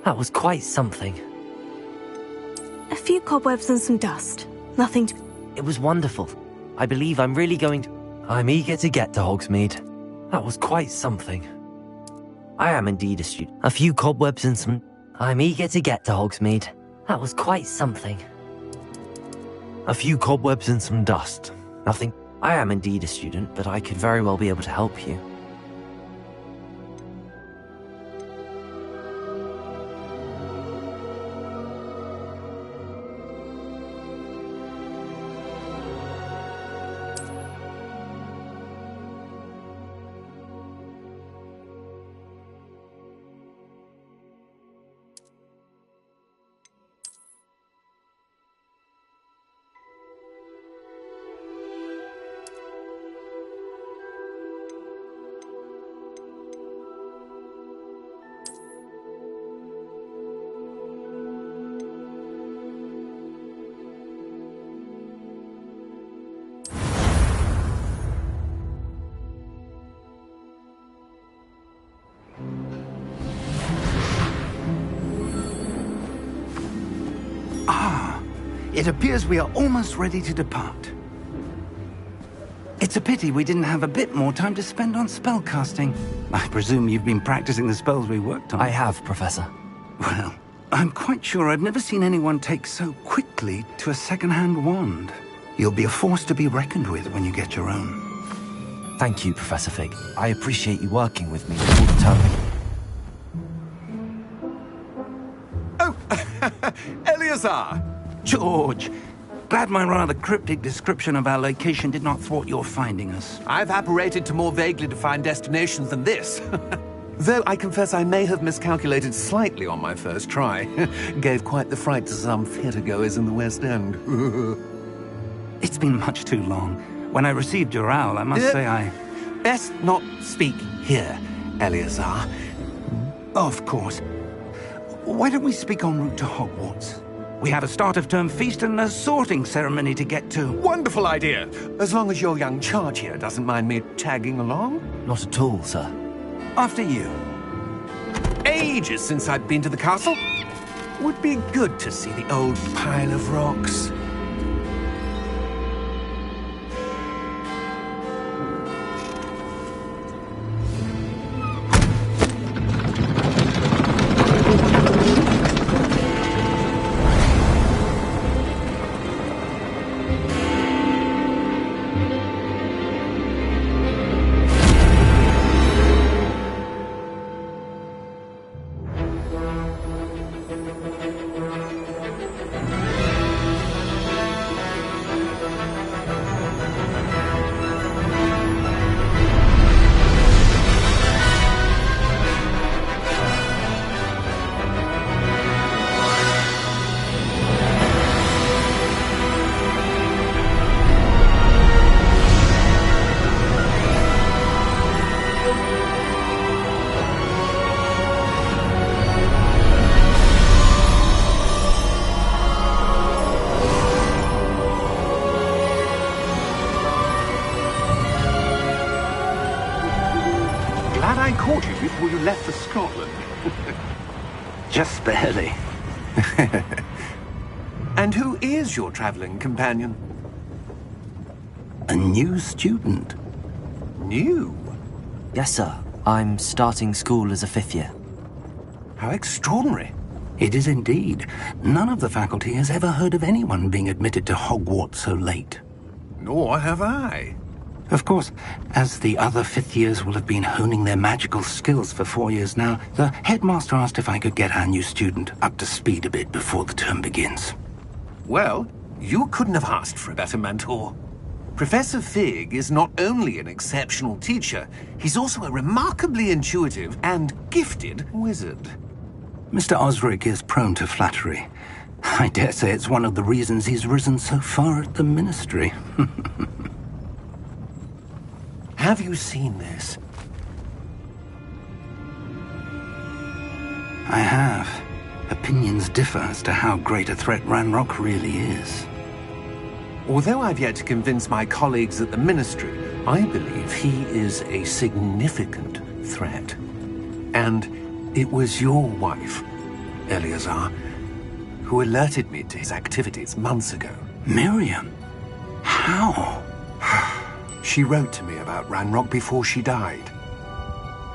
That was quite something. A few cobwebs and some dust. Nothing to... It was wonderful. I believe I'm really going to... I'm eager to get to Hogsmeade. That was quite something. I am indeed a student. A few cobwebs and some... I'm eager to get to Hogsmeade. That was quite something. A few cobwebs and some dust. Nothing... I am indeed a student, but I could very well be able to help you. It appears we are almost ready to depart. It's a pity we didn't have a bit more time to spend on spellcasting. I presume you've been practicing the spells we worked on. I have, Professor. Well, I'm quite sure I've never seen anyone take so quickly to a second-hand wand. You'll be a force to be reckoned with when you get your own. Thank you, Professor Fig. I appreciate you working with me all the time. Oh, Eleazar! George, glad my rather cryptic description of our location did not thwart your finding us. I've apparated to more vaguely defined destinations than this. Though I confess I may have miscalculated slightly on my first try. Gave quite the fright to some theatre-goers in the West End. It's been much too long. When I received your owl, I must say I... Best not speak here, Eleazar. Of course. Why don't we speak en route to Hogwarts? We have a start-of-term feast and a sorting ceremony to get to. Wonderful idea! As long as your young charge here doesn't mind me tagging along. Not at all, sir. After you. Ages since I'd been to the castle. Would be good to see the old pile of rocks. Before you left for Scotland. Just barely. And who is your traveling companion? A new student. New? Yes, sir. I'm starting school as a 5th year. How extraordinary. It is indeed. None of the faculty has ever heard of anyone being admitted to Hogwarts so late. Nor have I. Of course, as the other 5th years will have been honing their magical skills for 4 years now, the headmaster asked if I could get our new student up to speed a bit before the term begins. Well, you couldn't have asked for a better mentor. Professor Fig is not only an exceptional teacher, he's also a remarkably intuitive and gifted wizard. Mr. Osric is prone to flattery. I dare say it's one of the reasons he's risen so far at the ministry. Have you seen this? I have. Opinions differ as to how great a threat Ranrock really is. Although I've yet to convince my colleagues at the Ministry, I believe he is a significant threat. And it was your wife Eleazar, who alerted me to his activities months ago. Miriam? How? She wrote to me about Ranrock before she died,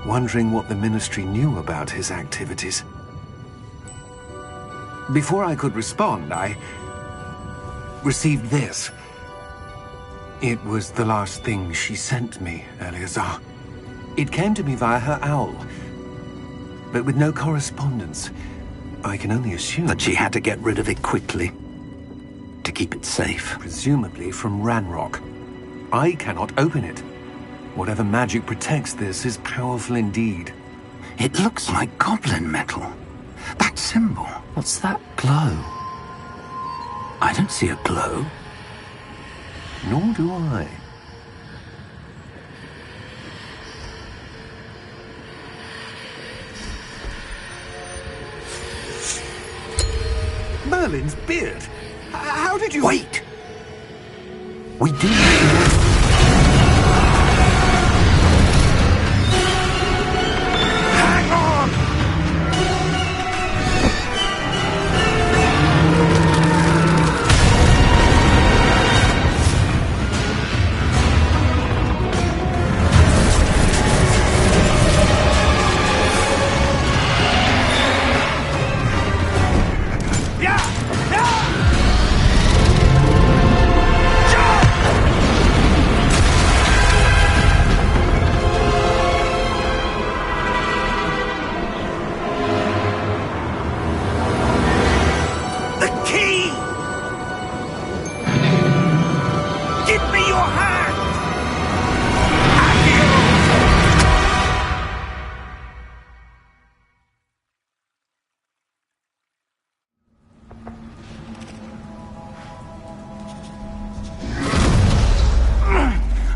wondering what the Ministry knew about his activities. Before I could respond, I received this. It was the last thing she sent me, Eleazar. It came to me via her owl, but with no correspondence. I can only assume That she had to get rid of it quickly, to keep it safe. presumably from Ranrock. I cannot open it. Whatever magic protects this is powerful indeed. It looks like goblin metal. That symbol. What's that glow? I don't see a glow. Nor do I. Merlin's beard. How did you... Wait! We do... Hang on!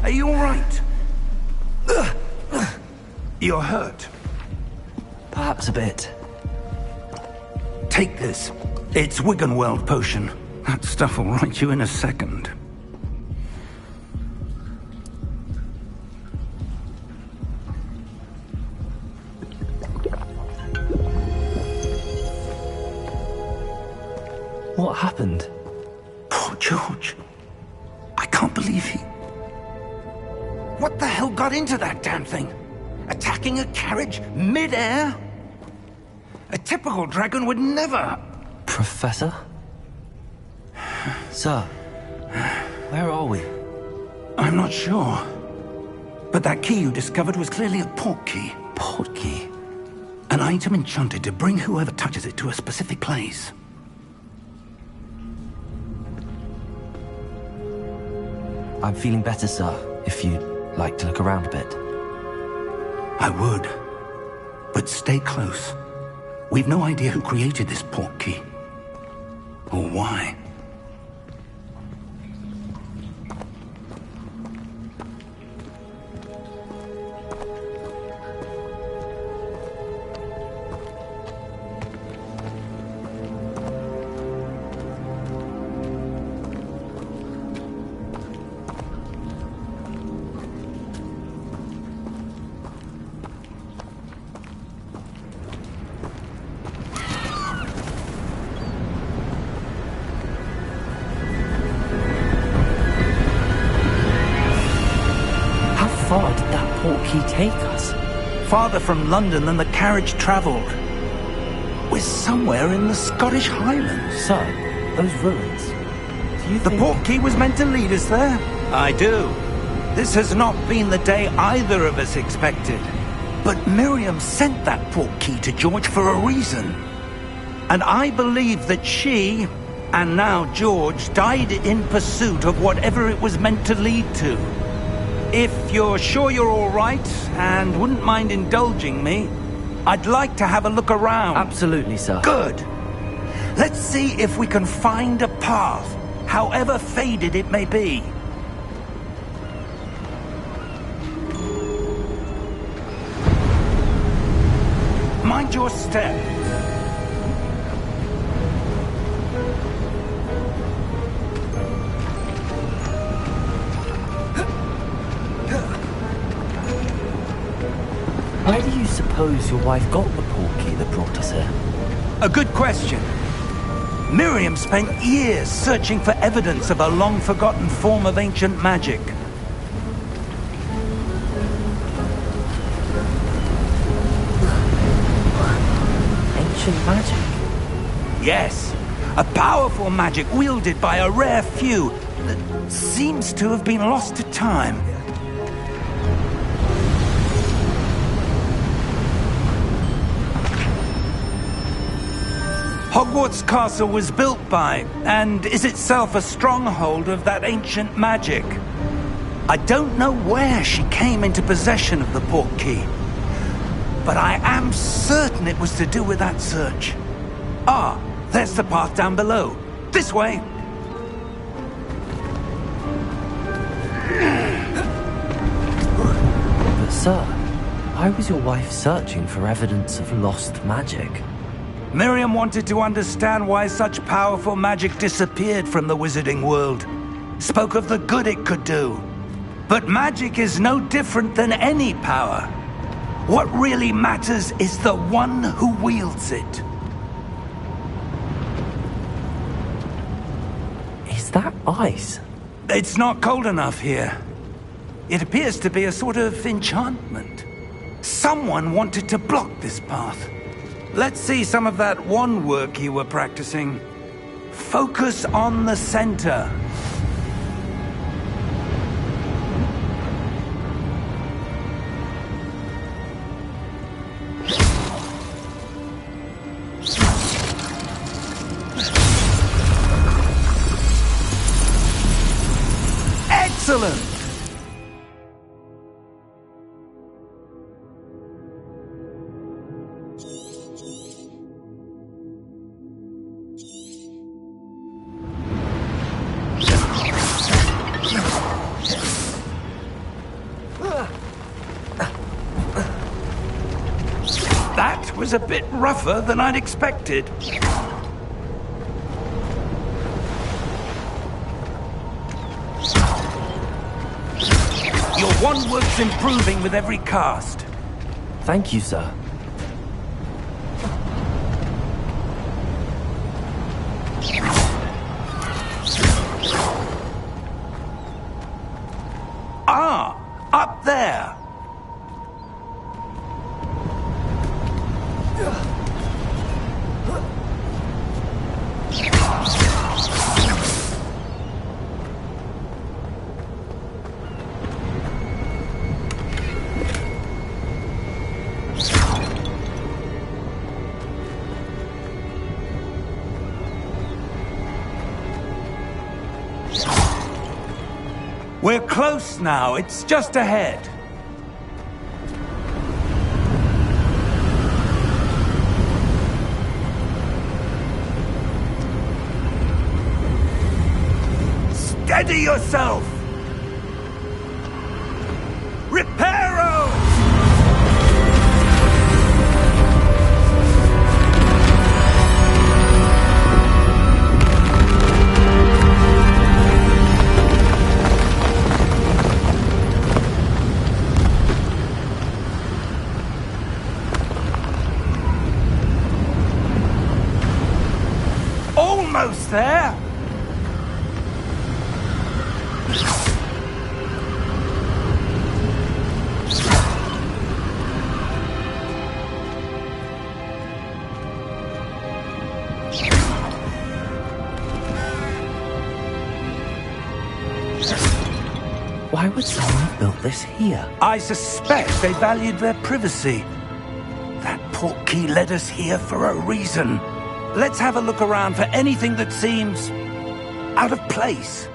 Are you all right? You're hurt. Perhaps a bit. Take this. It's Wiggenweld potion. That stuff will right you in a second. What happened? Poor George. I can't believe he... What the hell got into that damn thing? Attacking a carriage mid-air? A typical dragon would never... Professor? Sir, where are we? I'm not sure. But that key you discovered was clearly a port key. Port key? An item enchanted to bring whoever touches it to a specific place. I'm feeling better, sir, if you'd like to look around a bit. I would. But stay close. We've no idea who created this port key. Or why. Take us? Farther from London than the carriage travelled. We're somewhere in the Scottish Highlands. Sir, those ruins. Do you The think... port key was meant to lead us there? I do. This has not been the day either of us expected. But Miriam sent that port key to George for a reason. And I believe that she, and now George, died in pursuit of whatever it was meant to lead to. If you're sure you're all right, and wouldn't mind indulging me, I'd like to have a look around. Absolutely, sir. Good. Let's see if we can find a path, however faded it may be. Mind your step. Where do you suppose your wife got the port key that brought us here? A good question. Miriam spent years searching for evidence of a long-forgotten form of ancient magic. Ancient magic? Yes, a powerful magic wielded by a rare few that seems to have been lost to time. Hogwarts Castle was built by, and is itself a stronghold of that ancient magic. I don't know where she came into possession of the portkey, but I am certain it was to do with that search. Ah, there's the path down below. This way! But sir, why was your wife searching for evidence of lost magic? Miriam wanted to understand why such powerful magic disappeared from the wizarding world. Spoke of the good it could do. But magic is no different than any power. What really matters is the one who wields it. Is that ice? It's not cold enough here. It appears to be a sort of enchantment. Someone wanted to block this path. Let's see some of that wand work you were practicing. Focus on the center. Excellent! That was a bit rougher than I'd expected. Your wand work's improving with every cast. Thank you, sir. Ah, up there. We're close now. It's just ahead. Steady yourself! Reparo! Almost there! Why would someone have built this here? I suspect they valued their privacy. That portkey led us here for a reason. Let's have a look around for anything that seems out of place.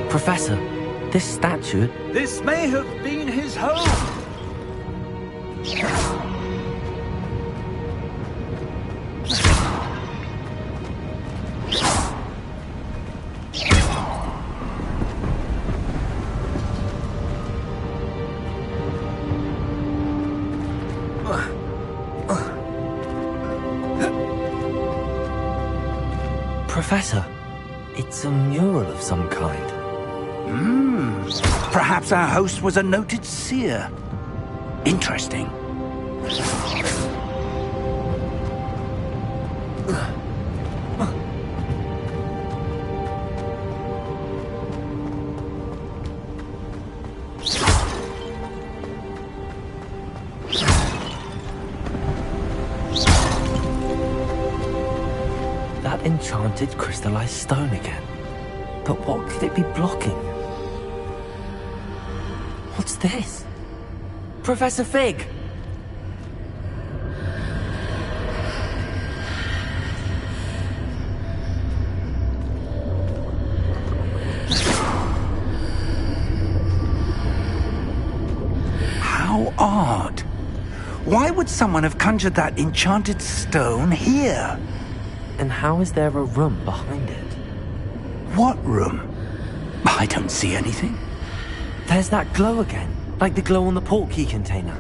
Professor, this statue... This may have been his home. Professor, it's a mural of some kind. Perhaps our host was a noted seer. Interesting. That enchanted crystallized stone again. But what could it be blocking? What's this? Professor Fig! How odd. Why would someone have conjured that enchanted stone here? And how is there a room behind it? What room? I don't see anything. There's that glow again, like the glow on the portkey container.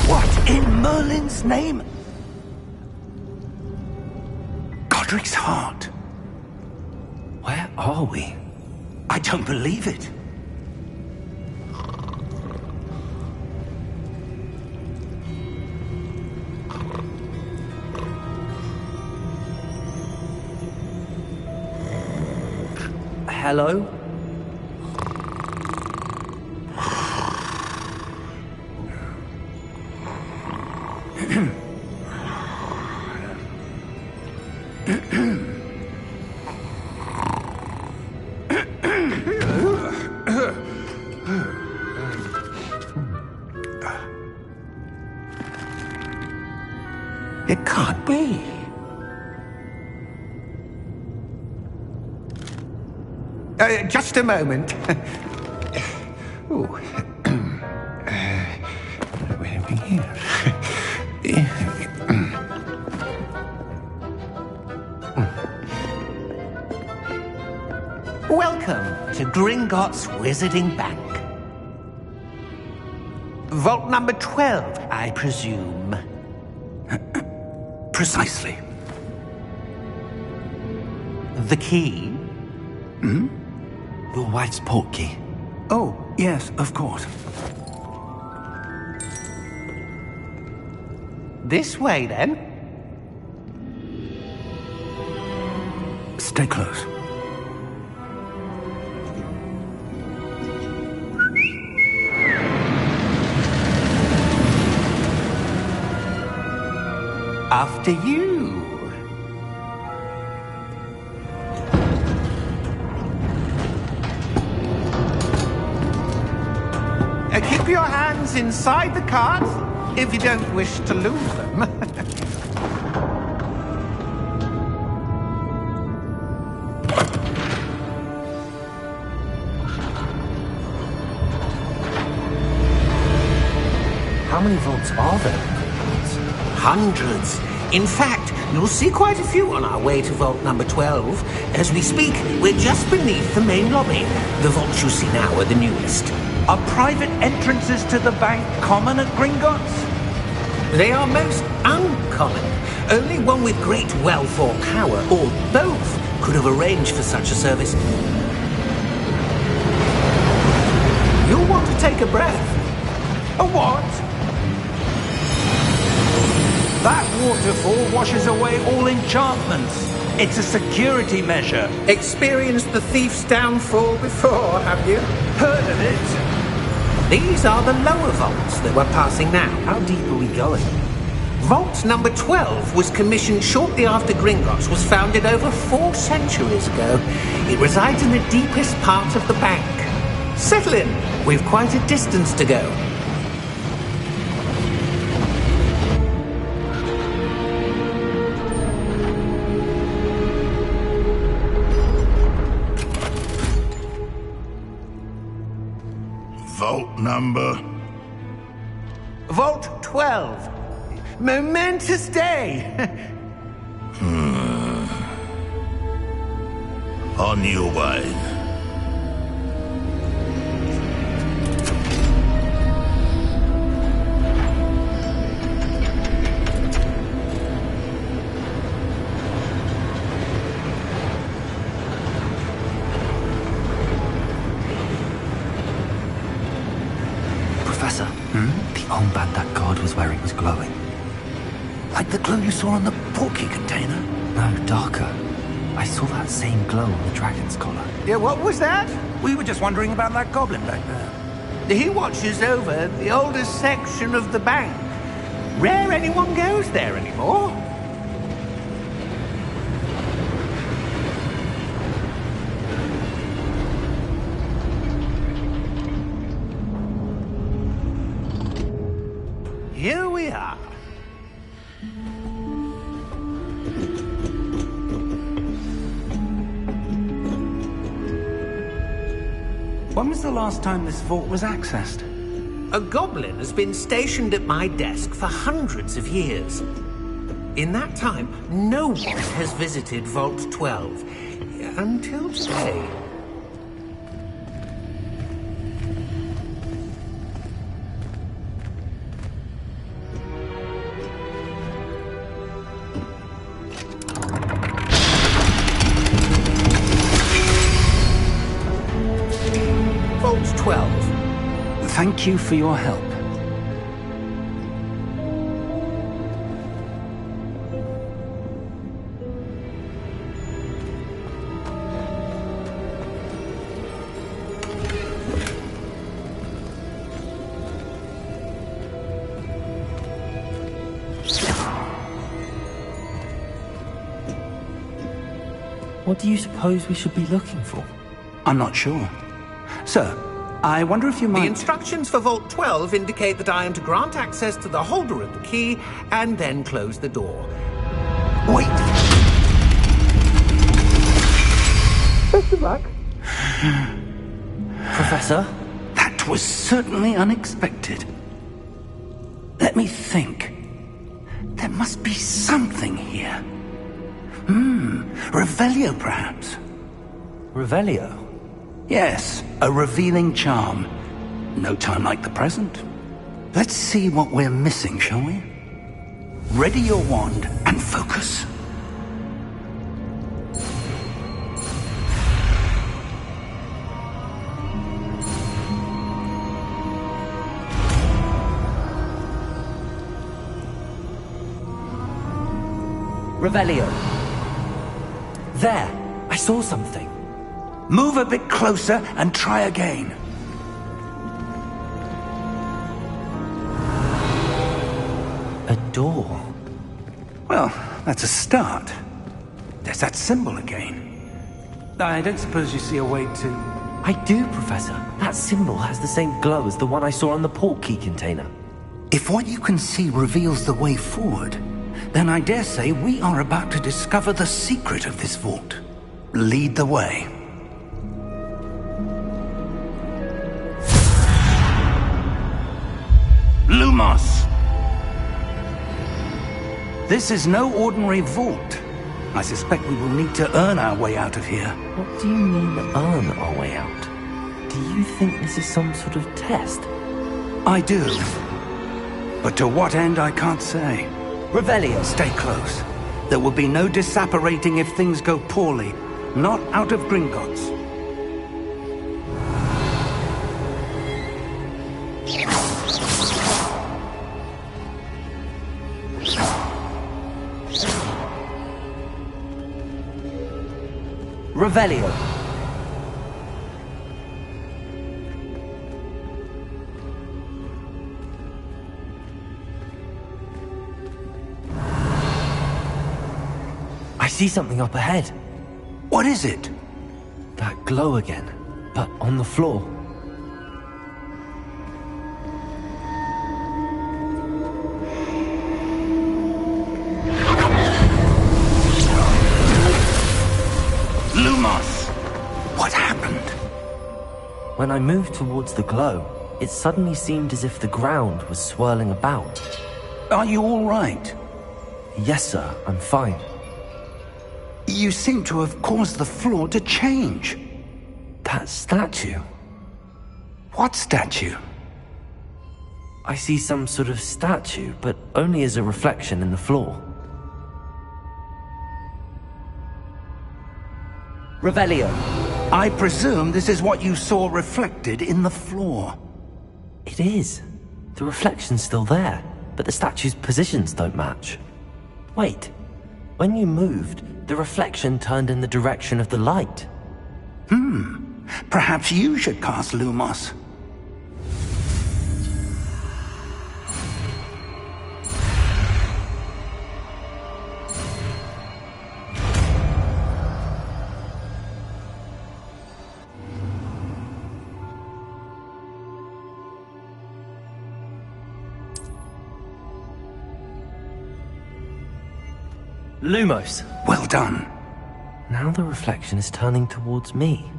What in Merlin's name? Godric's heart. Where are we? I don't believe it. Hello? It can't be. Just a moment. Ooh. Where are we here? Welcome to Gringotts Wizarding Bank. Vault number 12, I presume. Precisely. The key? Your wife's portkey. Oh, yes, of course. This way, then. Stay close. After you. Keep your hands inside the cart if you don't wish to lose them. How many vaults are there? Hundreds. In fact, you'll see quite a few on our way to vault number 12. As we speak, we're just beneath the main lobby. The vaults you see now are the newest. Are private entrances to the bank common at Gringotts? They are most uncommon. Only one with great wealth or power, or both, could have arranged for such a service. You'll want to take a breath. A what? That waterfall washes away all enchantments. It's a security measure. Experienced the thief's downfall before, have you? Heard of it? These are the lower vaults that we're passing now. How deep are we going? Vault number 12 was commissioned shortly after Gringotts was founded over 4 centuries ago. It resides in the deepest part of the bank. Settle in. We've quite a distance to go. Vault number? Vault 12. Momentous day. On your way. Professor, the armband that guard was wearing was glowing. Like the glow you saw on the portkey container? No, darker. I saw that same glow on the dragon's collar. Yeah, what was that? We were just wondering about that goblin back there. He watches over the oldest section of the bank. Rare anyone goes there anymore. Here we are. When was the last time this vault was accessed? A goblin has been stationed at my desk for hundreds of years. In that time, no one has visited Vault 12. Until today. Vault 12. Thank you for your help. What do you suppose we should be looking for? I'm not sure. Sir, I wonder if you might... The instructions for Vault 12 indicate that I am to grant access to the holder of the key and then close the door. Wait! Best of luck. Professor? That was certainly unexpected. Let me think. There must be something here. Revelio, perhaps? Revelio? Yes, a revealing charm. No time like the present. Let's see what we're missing, shall we? Ready your wand and focus. Revelio. There! I saw something. Move a bit closer and try again. A door. Well, that's a start. There's that symbol again. I don't suppose you see a way to... I do, Professor. That symbol has the same glow as the one I saw on the portkey container. If what you can see reveals the way forward, then I dare say we are about to discover the secret of this vault. Lead the way. Lumos! This is no ordinary vault. I suspect we will need to earn our way out of here. What do you mean, earn our way out? Do you think this is some sort of test? I do. But to what end, I can't say. Revelio! Stay close. There will be no disapparating if things go poorly. Not out of Gringotts. Revelio! I see something up ahead. What is it? That glow again, but on the floor. Lumos! What happened? When I moved towards the glow, it suddenly seemed as if the ground was swirling about. Are you all right? Yes, sir, I'm fine. You seem to have caused the floor to change. That statue. What statue? I see some sort of statue, but only as a reflection in the floor. Revelio. I presume this is what you saw reflected in the floor. It is. The reflection's still there, but the statue's positions don't match. Wait, when you moved, the reflection turned in the direction of the light. Perhaps you should cast Lumos. Lumos! Well done. Now the reflection is turning towards me.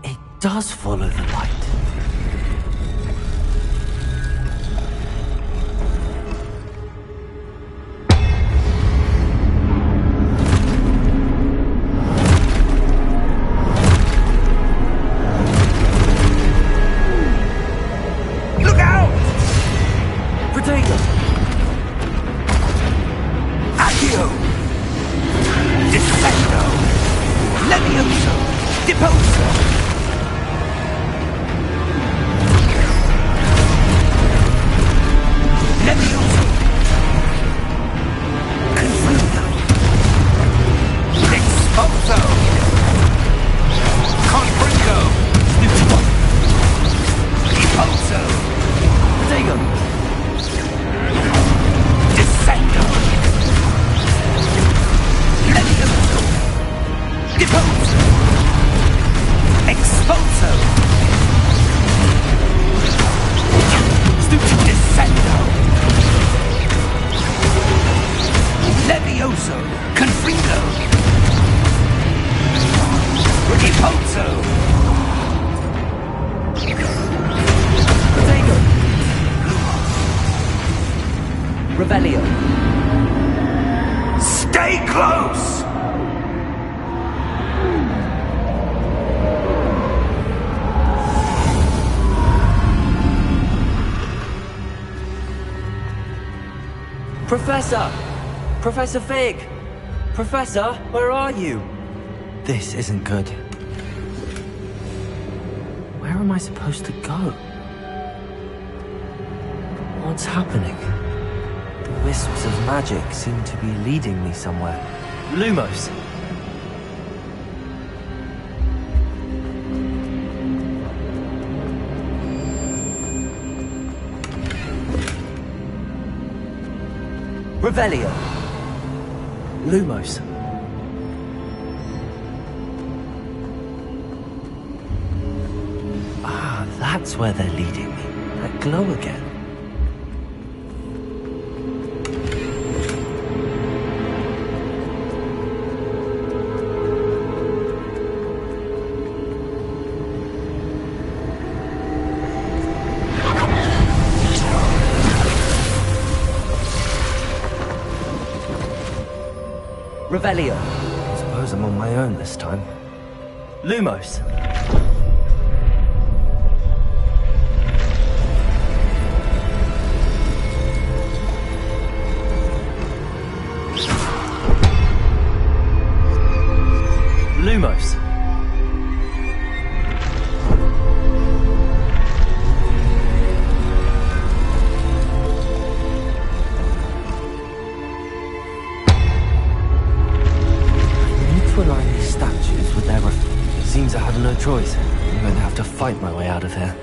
It does follow the light. Look out! Protego! Accio! Defendo! Levioso! Deposo! Levioso! Confringo! Exposo! Confringo! Deposo! Protego! Descendo! Levioso! Deposo! Expulso! Stupid Descendo! Levioso! Confringo! Repulso! Protego! Revelio! Stay close! Professor! Professor Fig! Professor, where are you? This isn't good. Where am I supposed to go? What's happening? The wisps of magic seem to be leading me somewhere. Lumos! Revelio! Lumos! Ah, that's where they're leading me. That glow again. Revelio. I suppose I'm on my own this time. Lumos. Lumos. Seems I have no choice. I'm going to have to fight my way out of here.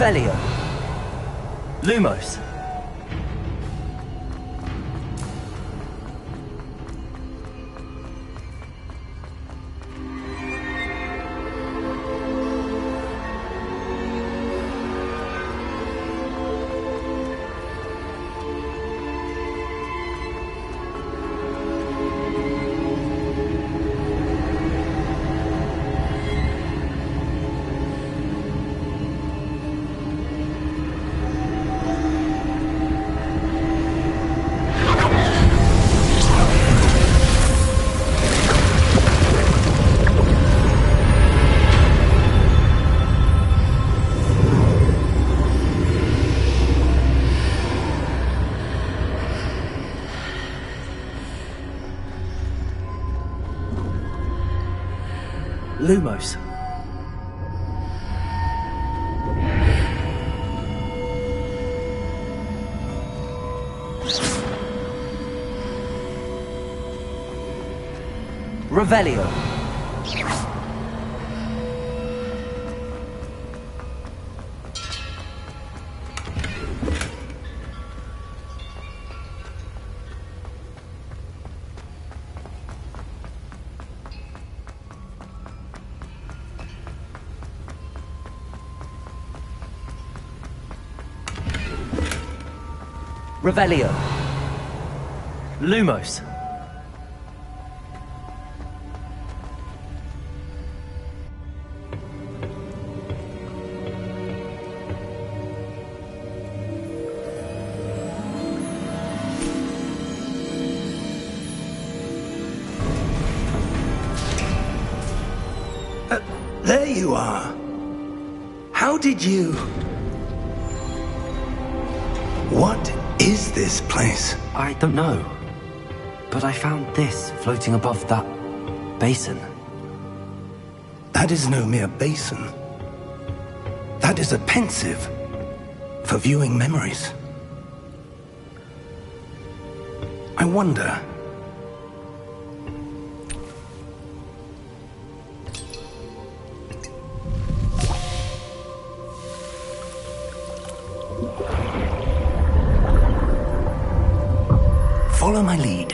Revelio. Lumos. Lumos. Revelio. Revelio. Lumos. There you are. How did you... What is this place? I don't know. But I found this floating above that basin. That is no mere basin. That is a pensive for viewing memories. I wonder... Follow my lead.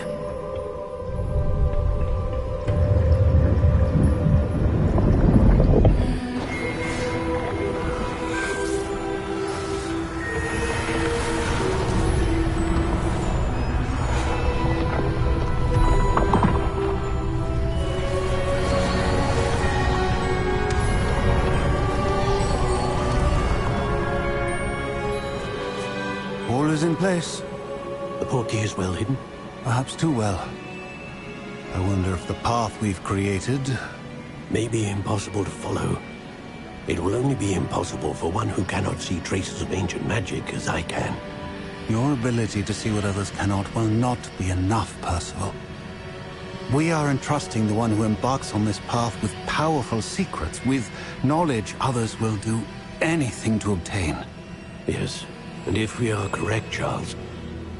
All is in place. The portkey is well hidden. Perhaps too well. I wonder if the path we've created... May be impossible to follow. It will only be impossible for one who cannot see traces of ancient magic as I can. Your ability to see what others cannot will not be enough, Percival. We are entrusting the one who embarks on this path with powerful secrets, with knowledge others will do anything to obtain. Yes, and if we are correct, Charles,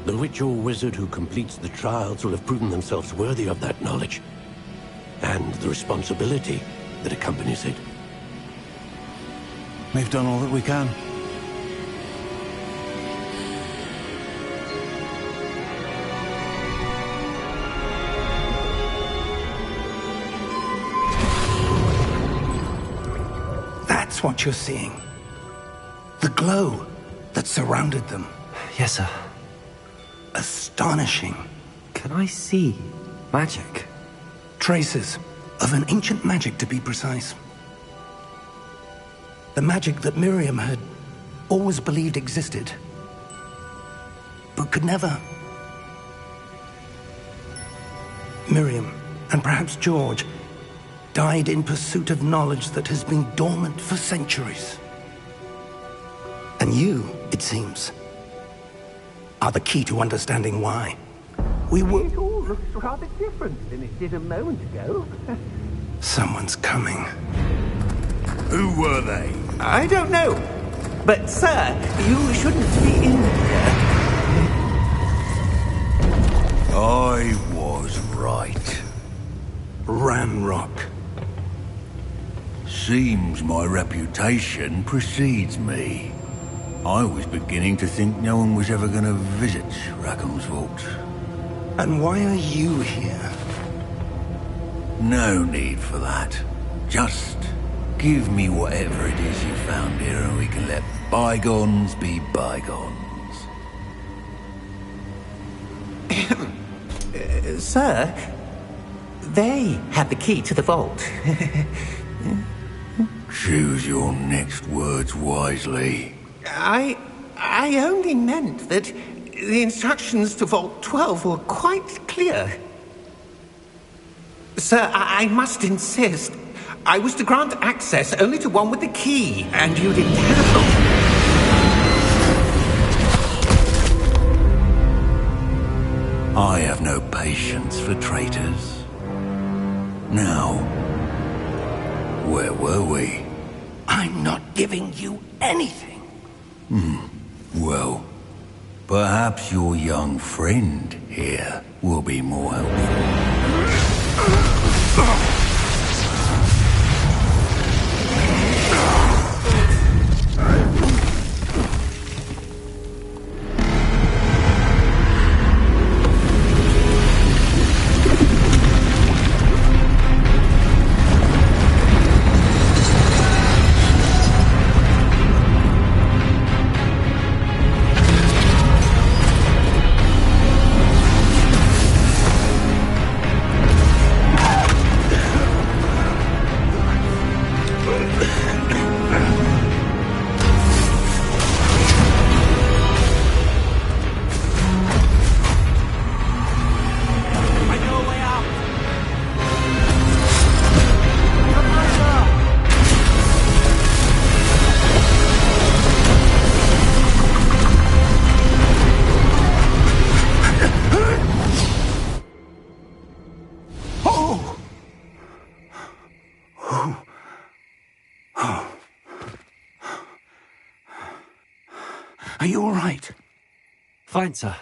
the witch or wizard who completes the trials will have proven themselves worthy of that knowledge, and the responsibility that accompanies it. We've done all that we can. That's what you're seeing. The glow that surrounded them. Yes, sir. Astonishing. Can I see magic? Traces of an ancient magic, to be precise. The magic that Miriam had always believed existed, but could never. Miriam, and perhaps George, died in pursuit of knowledge that has been dormant for centuries. And you, it seems, are the key to understanding why. We were... It all looks rather different than it did a moment ago. Someone's coming. Who were they? I don't know. But, sir, you shouldn't be in here. I was right. Ranrock. Seems my reputation precedes me. I was beginning to think no one was ever going to visit Rackham's vault. And why are you here? No need for that. Just give me whatever it is you found here and we can let bygones be bygones. Sir, they had the key to the vault. Choose your next words wisely. I only meant that the instructions to Vault 12 were quite clear. Sir, I must insist. I was to grant access only to one with the key, and you didn't have. I have no patience for traitors. Now, where were we? I'm not giving you anything. Well, perhaps your young friend here will be more helpful. Are you all right? Fine, sir.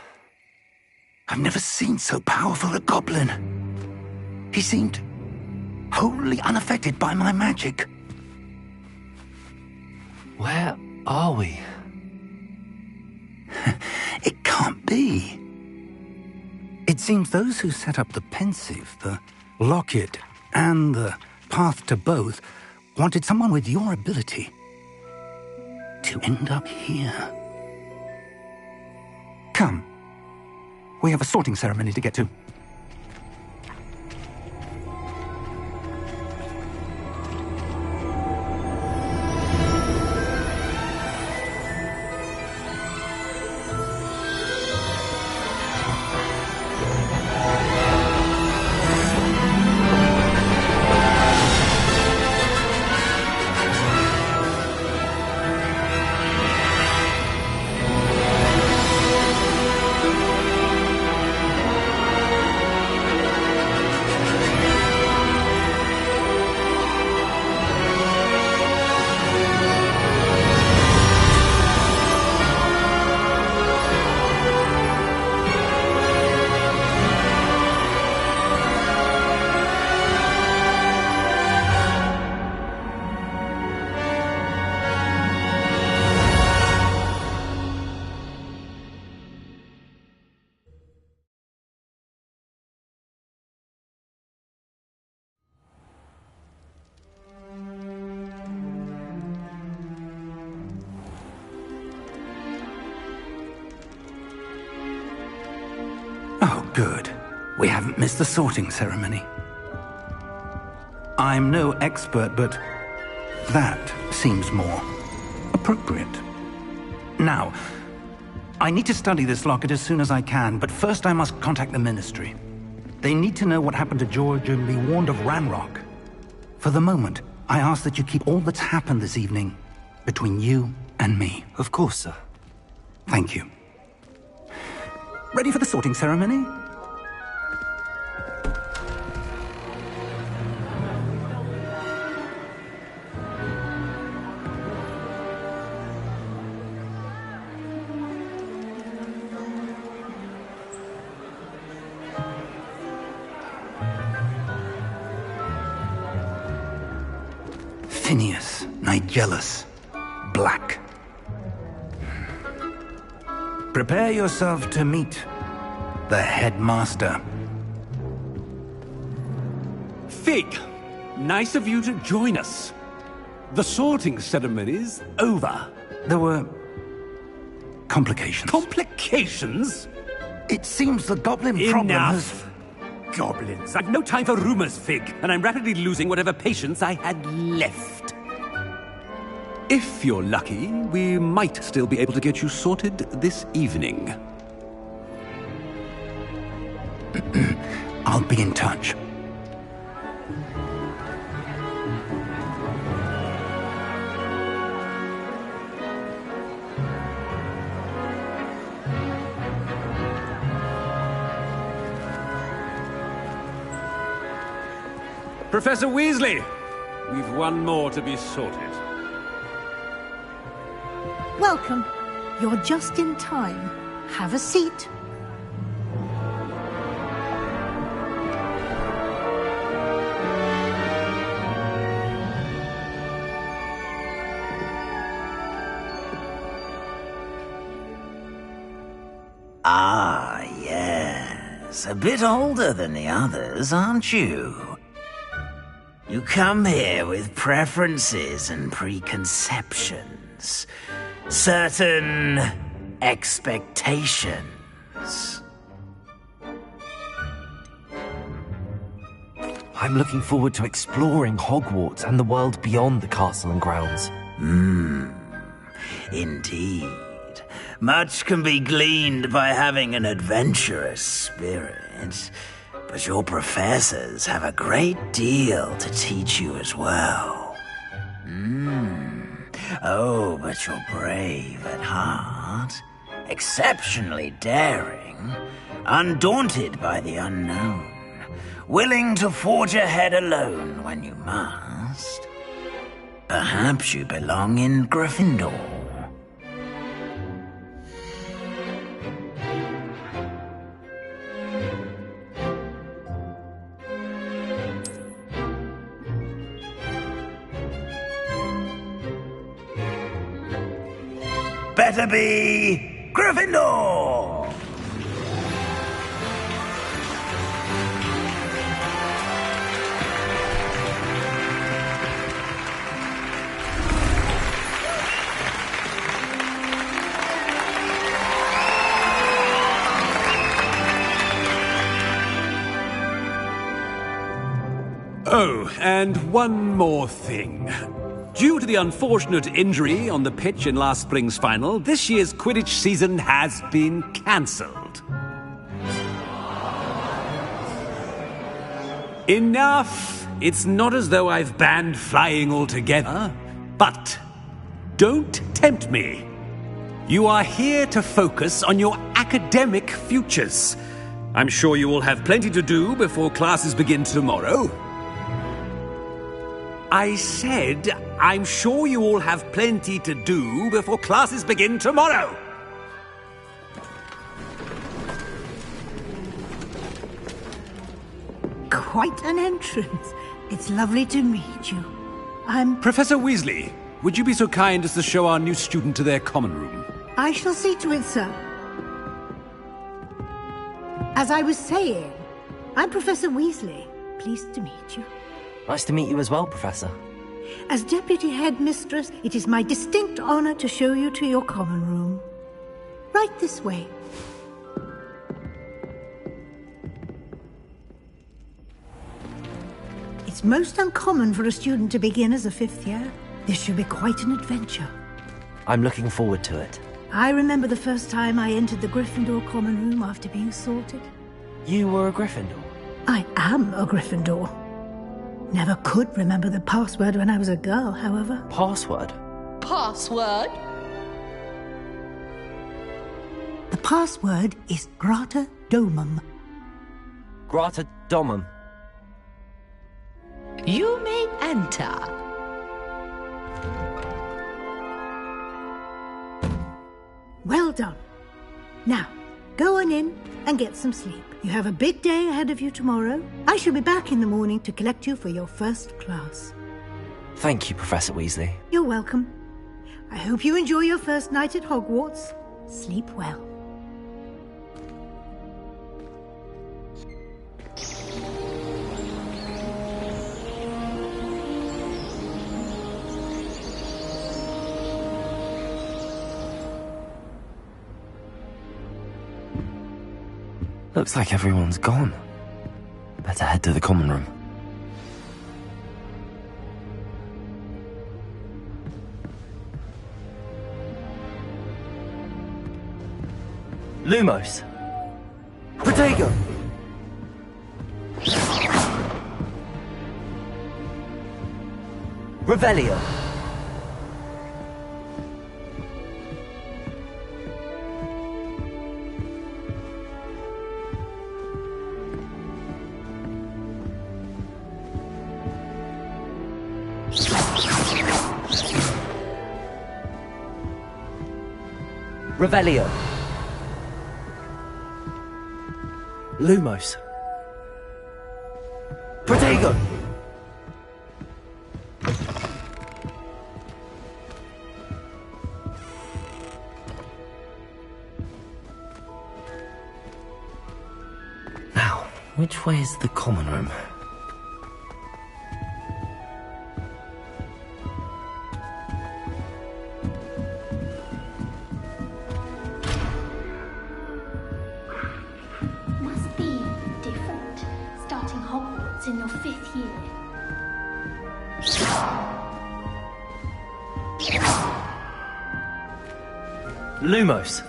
I've never seen so powerful a goblin. He seemed wholly unaffected by my magic. Where are we? It can't be. It seems those who set up the pensive, the locket, and the path to both wanted someone with your ability to end up here. Come. We have a sorting ceremony to get to. Oh, good. We haven't missed the sorting ceremony. I'm no expert, but that seems more appropriate. Now, I need to study this locket as soon as I can, but first I must contact the Ministry. They need to know what happened to George and be warned of Ranrock. For the moment, I ask that you keep all that's happened this evening between you and me. Of course, sir. Thank you. Ready for the sorting ceremony? Phineas, Nigellus, Black. Prepare yourself to meet the headmaster. Fig, nice of you to join us. The sorting ceremony's over. There were complications. Complications? It seems the goblin problem has... Enough! Goblins. I've no time for rumors, Fig, and I'm rapidly losing whatever patience I had left. If you're lucky, we might still be able to get you sorted this evening. I'll be in touch. Professor Weasley, we've one more to be sorted. Welcome. You're just in time. Have a seat. Ah, yes. A bit older than the others, aren't you? You come here with preferences and preconceptions. Certain expectations. I'm looking forward to exploring Hogwarts and the world beyond the castle and grounds. Indeed. Much can be gleaned by having an adventurous spirit, but your professors have a great deal to teach you as well. Oh, but you're brave at heart, exceptionally daring, undaunted by the unknown, willing to forge ahead alone when you must. Perhaps you belong in Gryffindor. Better be Gryffindor! Oh, and one more thing. Due to the unfortunate injury on the pitch in last spring's final, this year's Quidditch season has been cancelled. Enough! It's not as though I've banned flying altogether, but don't tempt me. You are here to focus on your academic futures. I'm sure you will have plenty to do before classes begin tomorrow. I said, I'm sure you all have plenty to do before classes begin tomorrow. Quite an entrance. It's lovely to meet you. I'm... Professor Weasley, would you be so kind as to show our new student to their common room? I shall see to it, sir. As I was saying, I'm Professor Weasley. Pleased to meet you. Nice to meet you as well, Professor. As Deputy Headmistress, it is my distinct honor to show you to your common room. Right this way. It's most uncommon for a student to begin as a fifth year. This should be quite an adventure. I'm looking forward to it. I remember the first time I entered the Gryffindor common room after being sorted. You were a Gryffindor? I am a Gryffindor. Never could remember the password when I was a girl, however. Password? Password? The password is Grata Domum. Grata Domum. You may enter. Well done. Now, go on in and get some sleep. You have a big day ahead of you tomorrow. I shall be back in the morning to collect you for your first class. Thank you, Professor Weasley. You're welcome. I hope you enjoy your first night at Hogwarts. Sleep well. Looks like everyone's gone. Better head to the common room. Lumos! Protego! Revelio! Revelio! Lumos! Protego! Now, which way is the common room? Must be different, starting Hogwarts in your 5th year. Lumos!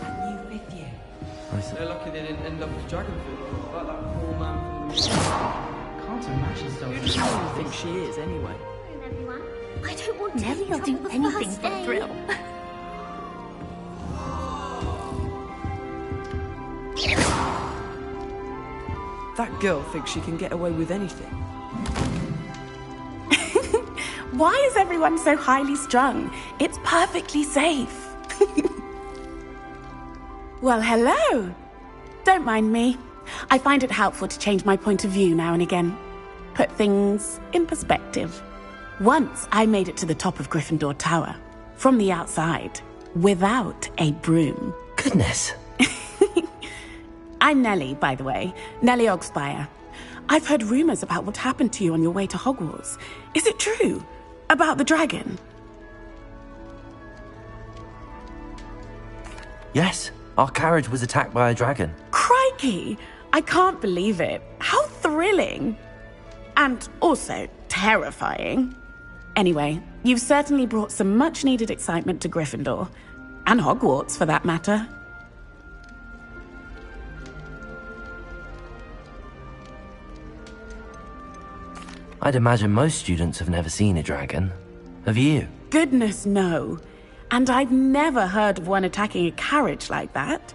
They're lucky they didn't end up with dragon food. Like that poor man from the... Can't imagine so. Who do you think she is, anyway? Everyone, I don't want to Nelly will do anything for a thrill. That girl thinks she can get away with anything. Why is everyone so highly strung? It's perfectly safe. Well, hello. Don't mind me. I find it helpful to change my point of view now and again. Put things in perspective. Once I made it to the top of Gryffindor Tower, from the outside, without a broom. Goodness. I'm Nellie, by the way. Nellie Ogspire. I've heard rumors about what happened to you on your way to Hogwarts. Is it true? About the dragon? Yes, our carriage was attacked by a dragon. Crikey! I can't believe it. How thrilling! And also terrifying. Anyway, you've certainly brought some much-needed excitement to Gryffindor. And Hogwarts, for that matter. I'd imagine most students have never seen a dragon. Have you? Goodness, no. And I've never heard of one attacking a carriage like that.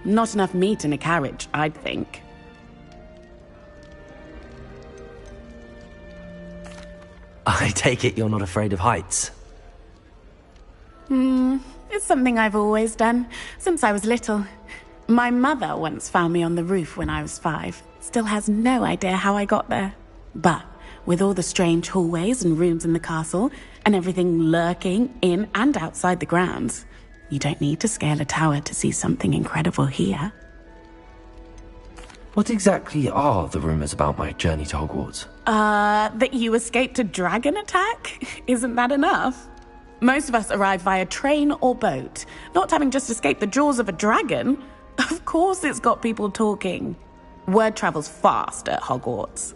Not enough meat in a carriage, I'd think. I take it you're not afraid of heights. It's something I've always done, since I was little. My mother once found me on the roof when I was 5. Still has no idea how I got there. But with all the strange hallways and rooms in the castle, and everything lurking in and outside the grounds, you don't need to scale a tower to see something incredible here. What exactly are the rumors about my journey to Hogwarts? That you escaped a dragon attack? Isn't that enough? Most of us arrive via train or boat, not having just escaped the jaws of a dragon. Of course it's got people talking. Word travels fast at Hogwarts.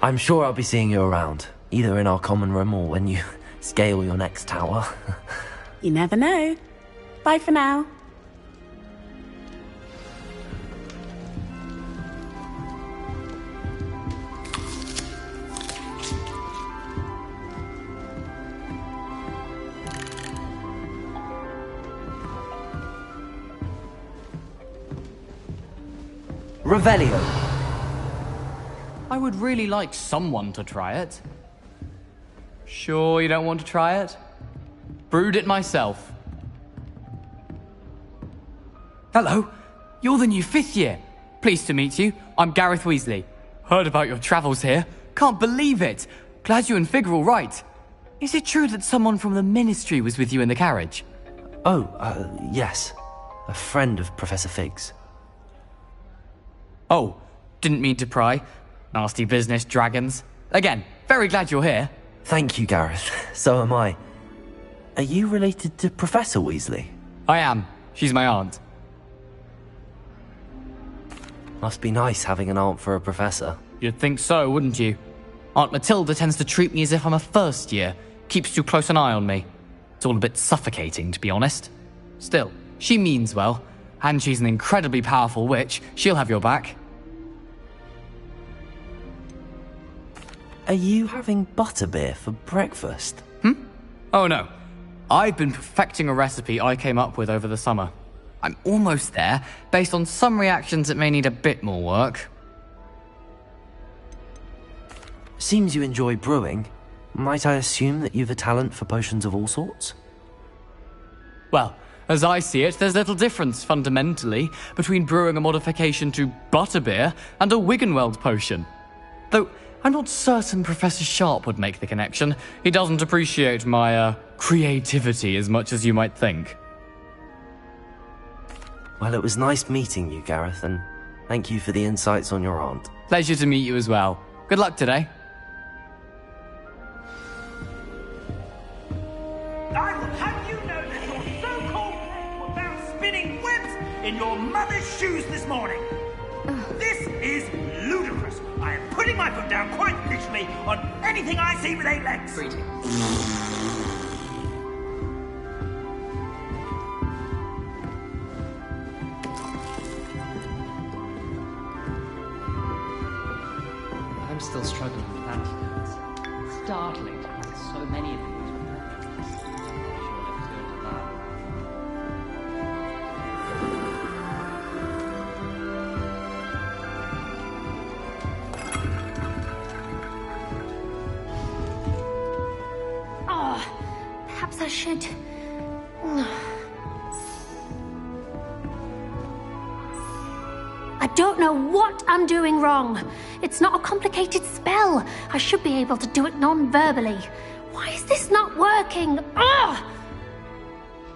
I'm sure I'll be seeing you around, either in our common room or when you scale your next tower. You never know. Bye for now. Revelio. I would really like someone to try it. Sure you don't want to try it? Brewed it myself. Hello, you're the new 5th year. Pleased to meet you. I'm Gareth Weasley. Heard about your travels here. Can't believe it. Glad you and Fig are all right. Is it true that someone from the Ministry was with you in the carriage? Yes. A friend of Professor Fig's. Oh, didn't mean to pry. Nasty business, dragons. Again, very glad you're here. Thank you, Gareth. So am I. Are you related to Professor Weasley? I am. She's my aunt. Must be nice having an aunt for a professor. You'd think so, wouldn't you? Aunt Matilda tends to treat me as if I'm a first year. Keeps too close an eye on me. It's all a bit suffocating, to be honest. Still, she means well, and she's an incredibly powerful witch. She'll have your back. Are you having butterbeer for breakfast? Oh no. I've been perfecting a recipe I came up with over the summer. I'm almost there, based on some reactions that may need a bit more work. Seems you enjoy brewing. Might I assume that you've a talent for potions of all sorts? Well, as I see it, there's little difference, fundamentally, between brewing a modification to butterbeer and a Wiggenweld potion. Though, I'm not certain Professor Sharp would make the connection. He doesn't appreciate my, creativity as much as you might think. Well, it was nice meeting you, Gareth, and thank you for the insights on your aunt. Pleasure to meet you as well. Good luck today. I will have you know that your so-called friends were found spinning webs in your mother's shoes this morning. This is ludicrous. I am putting my foot down quite literally on anything I see with 8 legs. I'm still struggling with that. It's startling to find so many of them. Perhaps I should... I don't know what I'm doing wrong. It's not a complicated spell. I should be able to do it non-verbally. Why is this not working? Ugh!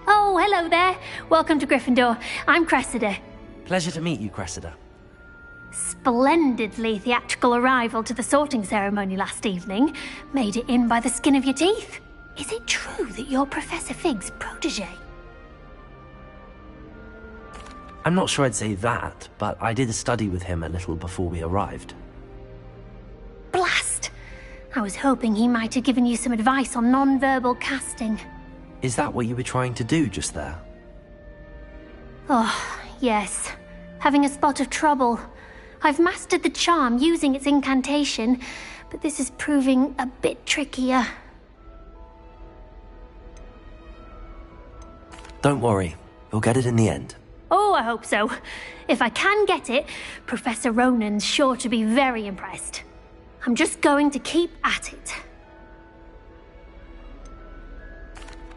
Oh, hello there. Welcome to Gryffindor. I'm Cressida. Pleasure to meet you, Cressida. Splendidly theatrical arrival to the sorting ceremony last evening. Made it in by the skin of your teeth. Is it true that you're Professor Fig's protege? I'm not sure I'd say that, but I did study with him a little before we arrived. Blast! I was hoping he might have given you some advice on non-verbal casting. Is that what you were trying to do just there? Oh, yes. Having a spot of trouble. I've mastered the charm using its incantation, but this is proving a bit trickier. Don't worry, you'll get it in the end. Oh, I hope so. If I can get it, Professor Ronen's sure to be very impressed. I'm just going to keep at it.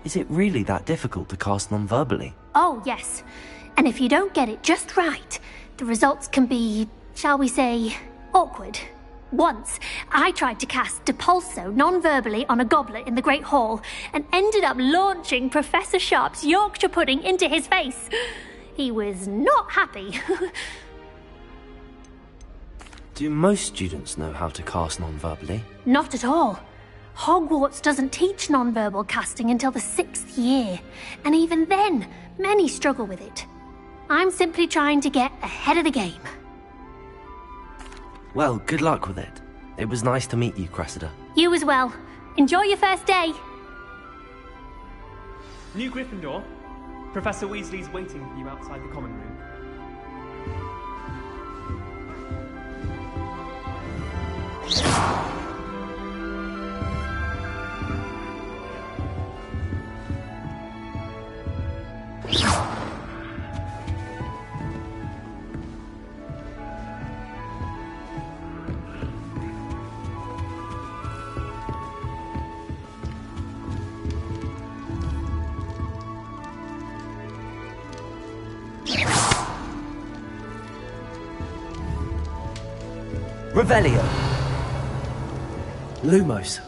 Is it really that difficult to cast non-verbally? Oh, yes. And if you don't get it just right, the results can be, shall we say, awkward. Once, I tried to cast Depulso non-verbally on a goblet in the Great Hall and ended up launching Professor Sharp's Yorkshire pudding into his face. He was not happy. Do most students know how to cast non-verbally? Not at all. Hogwarts doesn't teach non-verbal casting until the 6th year, and even then, many struggle with it. I'm simply trying to get ahead of the game. Well, good luck with it. It was nice to meet you, Cressida. You as well. Enjoy your first day. New Gryffindor. Professor Weasley's waiting for you outside the common room. Revelio. Lumos.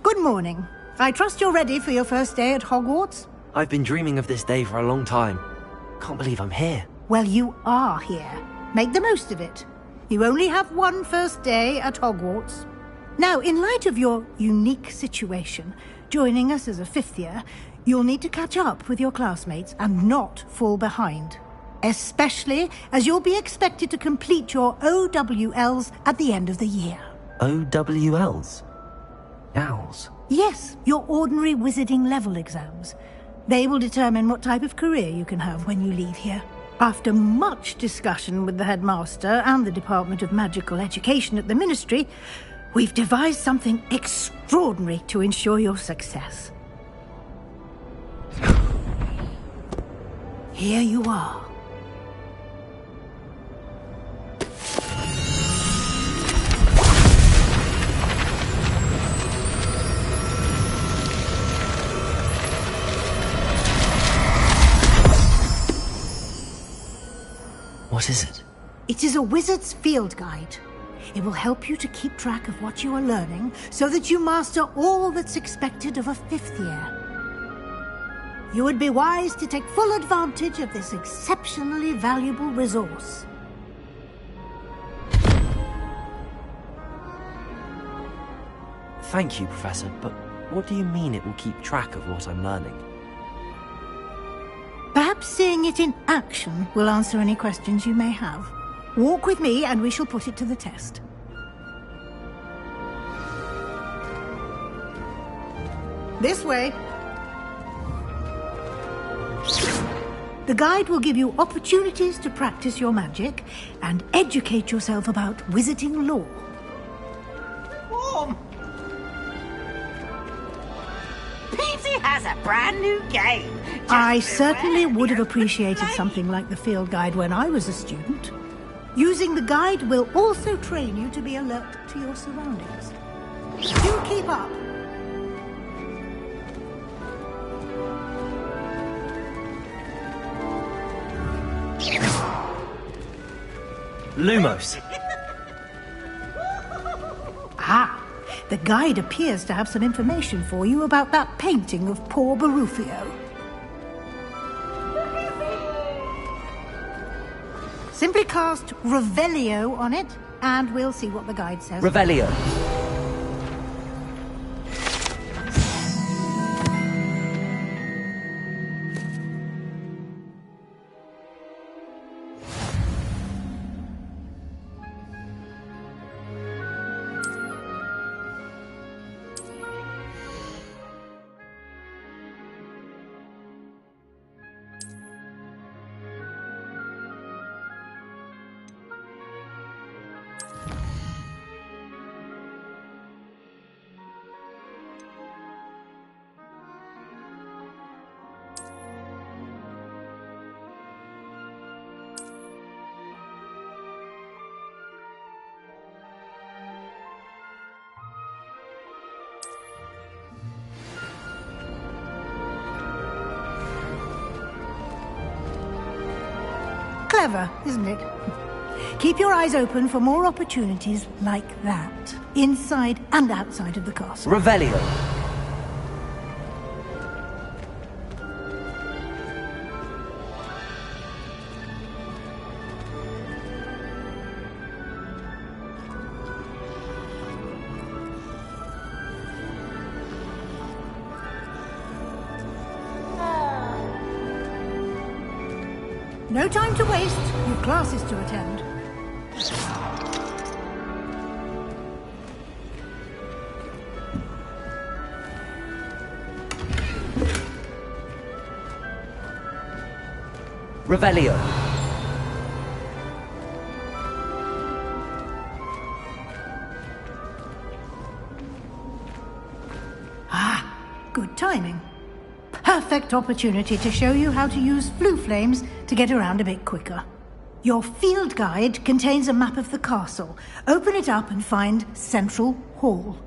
Good morning. I trust you're ready for your first day at Hogwarts? I've been dreaming of this day for a long time. Can't believe I'm here. Well, you are here. Make the most of it. You only have one first day at Hogwarts. Now, in light of your unique situation, joining us as a fifth year, you'll need to catch up with your classmates and not fall behind. Especially as you'll be expected to complete your OWLs at the end of the year. OWLs? Owls? Yes, your ordinary wizarding level exams. They will determine what type of career you can have when you leave here. After much discussion with the headmaster and the Department of Magical Education at the Ministry, we've devised something extraordinary to ensure your success. Here you are. What is it? It is a wizard's field guide. It will help you to keep track of what you are learning so that you master all that's expected of a fifth year. You would be wise to take full advantage of this exceptionally valuable resource. Thank you, Professor, but what do you mean it will keep track of what I'm learning? Perhaps seeing it in action will answer any questions you may have. Walk with me and we shall put it to the test. This way. The guide will give you opportunities to practice your magic and educate yourself about wizarding lore. Peter has a brand new game. I certainly would have appreciated something like the field guide when I was a student. Using the guide will also train you to be alert to your surroundings. Do keep up. Lumos! Ah, the guide appears to have some information for you about that painting of poor Barufio. Simply cast Revelio on it, and we'll see what the guide says. Revelio. Clever, isn't it? Keep your eyes open for more opportunities like that, inside and outside of the castle. Revelio. No time to waste. You've classes to attend. Revelio. Ah, good timing. Perfect opportunity to show you how to use blue flames to get around a bit quicker. Your field guide contains a map of the castle. Open it up and find Central Hall.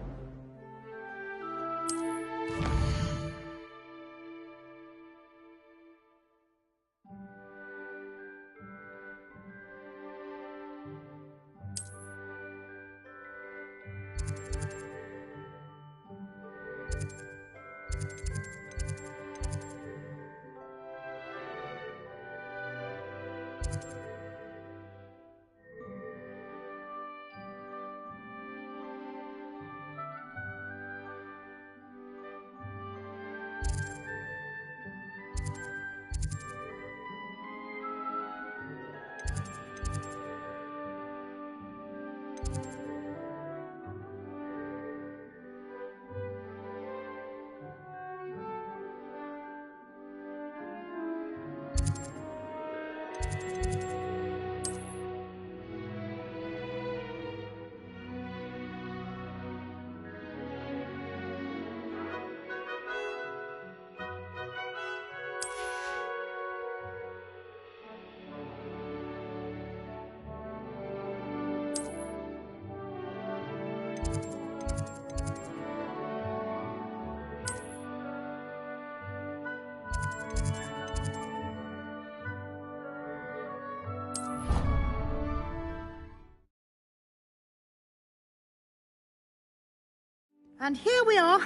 And here we are.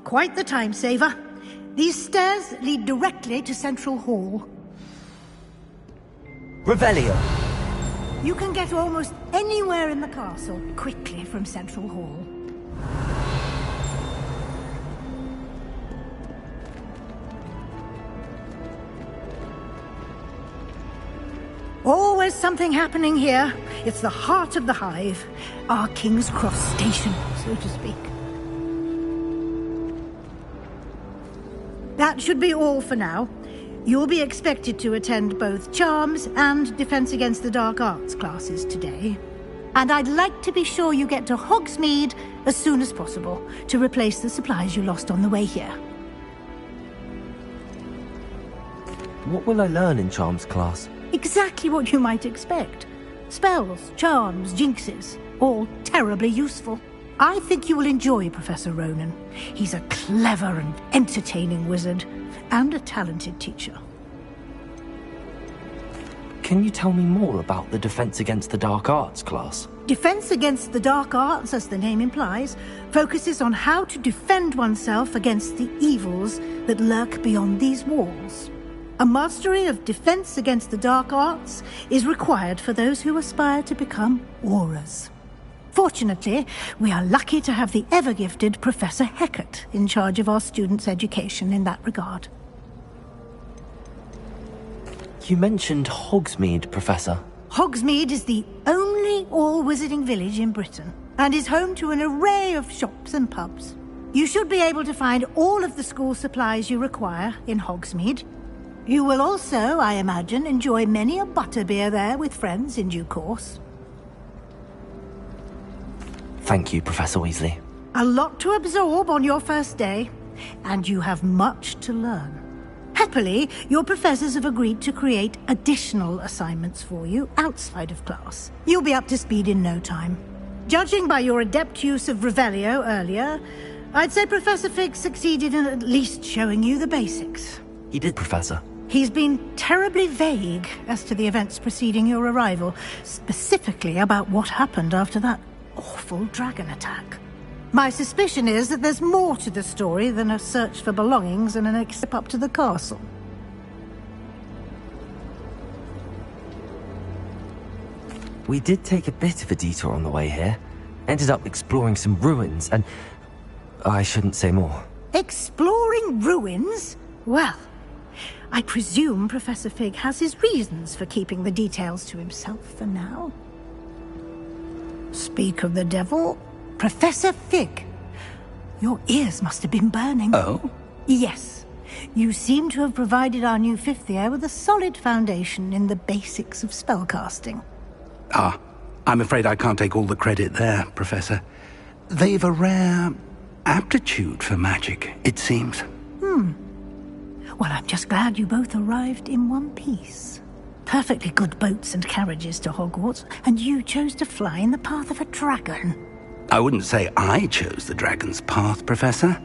Quite the time saver. These stairs lead directly to Central Hall. Revelio. You can get almost anywhere in the castle quickly from Central Hall. Always something happening here. It's the heart of the hive. Our King's Cross station, so to speak. That should be all for now. You'll be expected to attend both Charms and Defense Against the Dark Arts classes today. And I'd like to be sure you get to Hogsmeade as soon as possible to replace the supplies you lost on the way here. What will I learn in Charms class? Exactly what you might expect. Spells, charms, jinxes, all terribly useful. I think you will enjoy Professor Ronen. He's a clever and entertaining wizard, and a talented teacher. Can you tell me more about the Defense Against the Dark Arts class? Defense Against the Dark Arts, as the name implies, focuses on how to defend oneself against the evils that lurk beyond these walls. A mastery of Defense Against the Dark Arts is required for those who aspire to become Aurors. Fortunately, we are lucky to have the ever-gifted Professor Hecat in charge of our students' education in that regard. You mentioned Hogsmeade, Professor. Hogsmeade is the only all-wizarding village in Britain, and is home to an array of shops and pubs. You should be able to find all of the school supplies you require in Hogsmeade. You will also, I imagine, enjoy many a butterbeer there with friends in due course. Thank you, Professor Weasley. A lot to absorb on your first day, and you have much to learn. Happily, your professors have agreed to create additional assignments for you outside of class. You'll be up to speed in no time. Judging by your adept use of Revelio earlier, I'd say Professor Fig succeeded in at least showing you the basics. He did, Professor. He's been terribly vague as to the events preceding your arrival, specifically about what happened after that awful dragon attack. My suspicion is that there's more to the story than a search for belongings and an escape up to the castle. We did take a bit of a detour on the way here. Ended up exploring some ruins and... I shouldn't say more. Exploring ruins? Well, I presume Professor Fig has his reasons for keeping the details to himself for now. Speak of the devil, Professor Fig. Your ears must have been burning. Oh? Yes. You seem to have provided our new fifth year with a solid foundation in the basics of spellcasting. Ah, I'm afraid I can't take all the credit there, Professor. They've a rare aptitude for magic, it seems. Well, I'm just glad you both arrived in one piece. Perfectly good boats and carriages to Hogwarts, and you chose to fly in the path of a dragon. I wouldn't say I chose the dragon's path, Professor.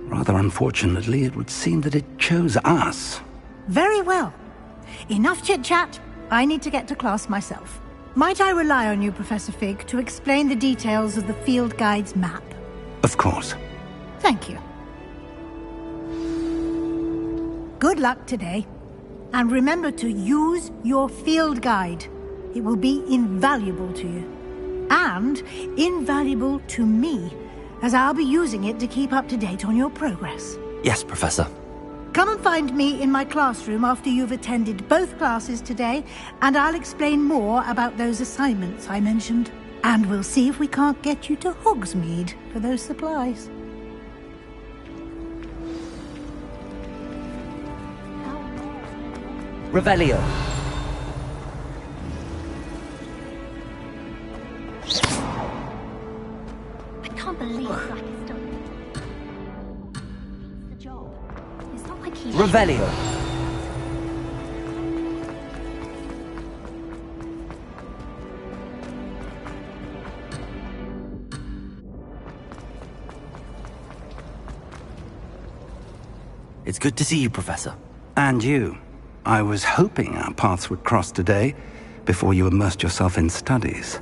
Rather unfortunately, it would seem that it chose us. Very well. Enough chit-chat. I need to get to class myself. Might I rely on you, Professor Fig, to explain the details of the field guide's map? Of course. Thank you. Good luck today. And remember to use your field guide. It will be invaluable to you. And invaluable to me, as I'll be using it to keep up to date on your progress. Yes, Professor. Come and find me in my classroom after you've attended both classes today, and I'll explain more about those assignments I mentioned. And we'll see if we can't get you to Hogsmeade for those supplies. Revelio. I can't believe Black is done. The job. It's not like he... Revelio. It's good to see you, Professor. And you. I was hoping our paths would cross today, before you immersed yourself in studies.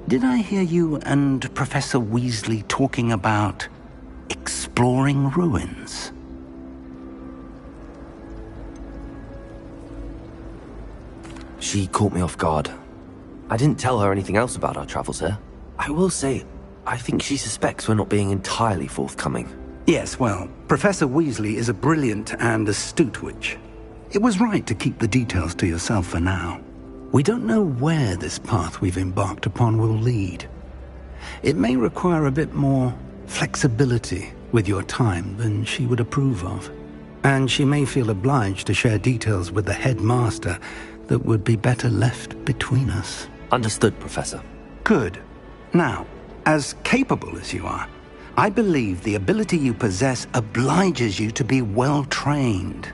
Did I hear you and Professor Weasley talking about exploring ruins. She caught me off guard. I didn't tell her anything else about our travels here. I will say, I think she suspects we're not being entirely forthcoming. Yes, well, Professor Weasley is a brilliant and astute witch. It was right to keep the details to yourself for now. We don't know where this path we've embarked upon will lead. It may require a bit more flexibility with your time than she would approve of. And she may feel obliged to share details with the headmaster that would be better left between us. Understood, Professor. Good. Now, as capable as you are, I believe the ability you possess obliges you to be well trained.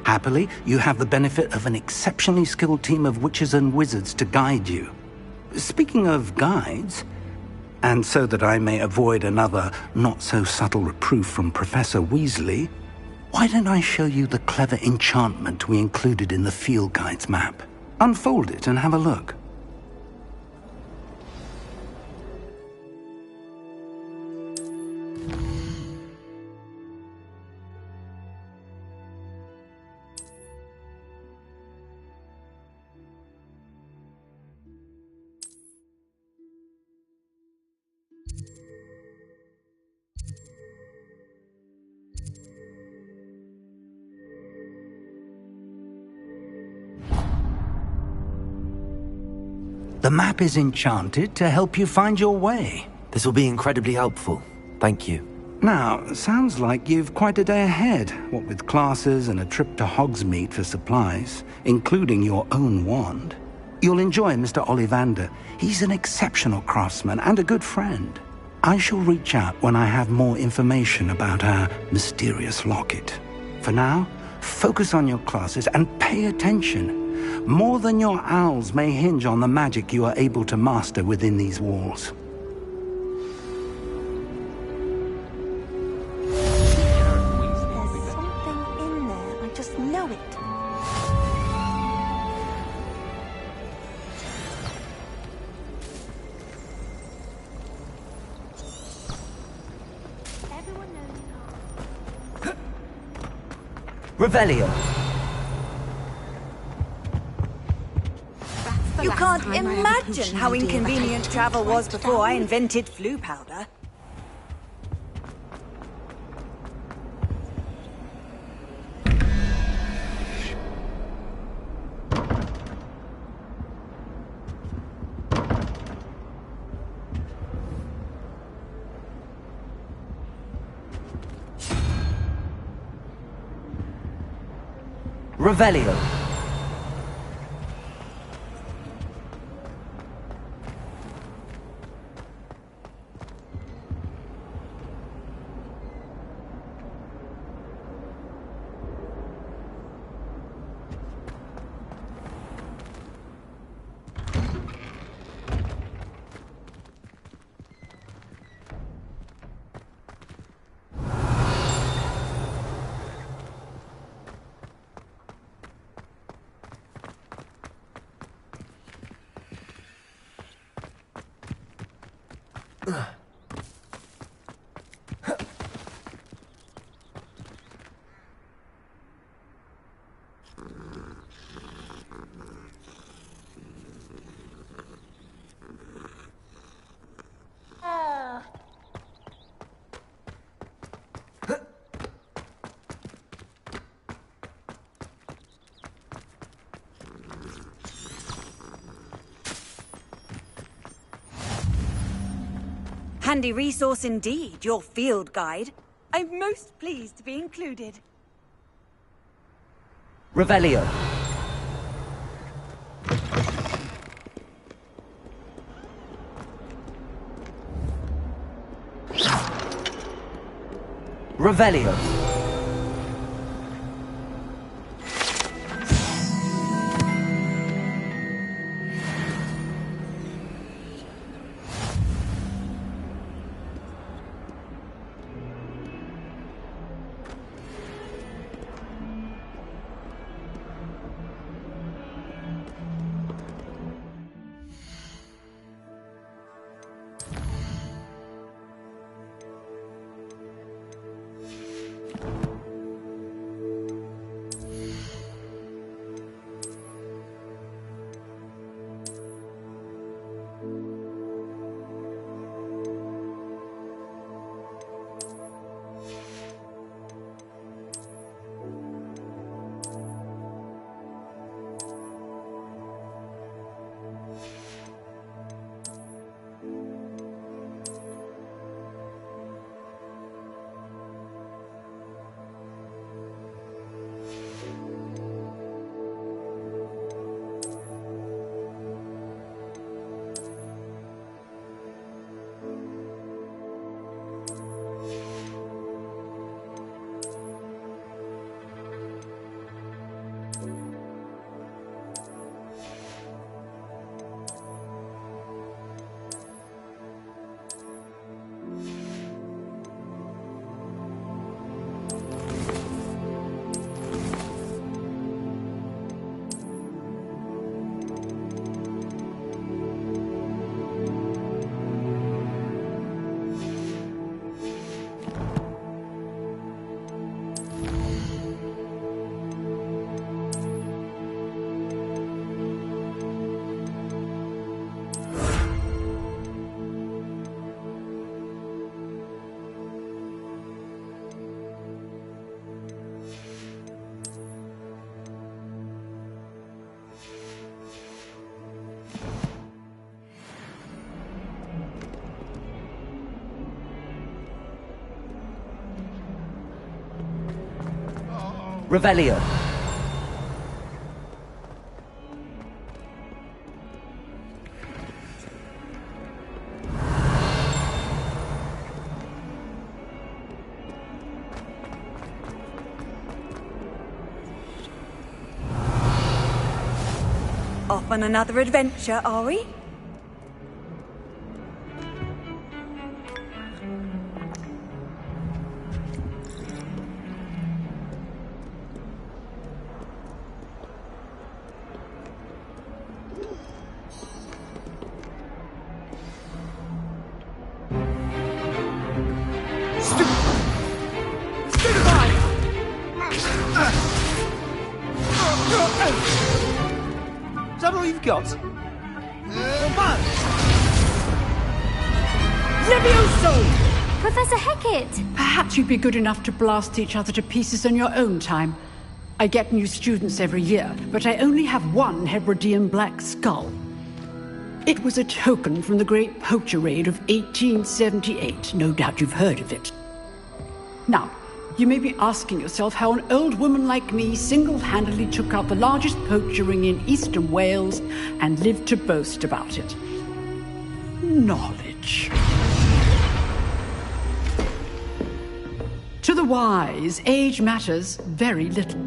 Happily, you have the benefit of an exceptionally skilled team of witches and wizards to guide you. Speaking of guides, and so that I may avoid another not-so-subtle reproof from Professor Weasley, why don't I show you the clever enchantment we included in the field guide's map? Unfold it and have a look. The map is enchanted to help you find your way. This will be incredibly helpful. Thank you. Now, sounds like you've quite a day ahead, what with classes and a trip to Hogsmeade for supplies, including your own wand. You'll enjoy Mr. Ollivander. He's an exceptional craftsman and a good friend. I shall reach out when I have more information about our mysterious locket. For now, focus on your classes and pay attention. More than your owls may hinge on the magic you are able to master within these walls. There's something in there. I just know it. Revelio. You can't imagine how inconvenient travel was before I invented flu powder. Revelio. Handy resource indeed, your field guide. I'm most pleased to be included. Revelio. Revelio. Revelio. Off on another adventure, are we? Is that all you've got? Levioso! Professor Hecat! Perhaps you'd be good enough to blast each other to pieces on your own time. I get new students every year, but I only have one Hebridean black skull. It was a token from the Great Poacher Raid of 1878. No doubt you've heard of it. Now, you may be asking yourself how an old woman like me single-handedly took out the largest poacher ring in eastern Wales and lived to boast about it. Knowledge. To the wise, age matters very little.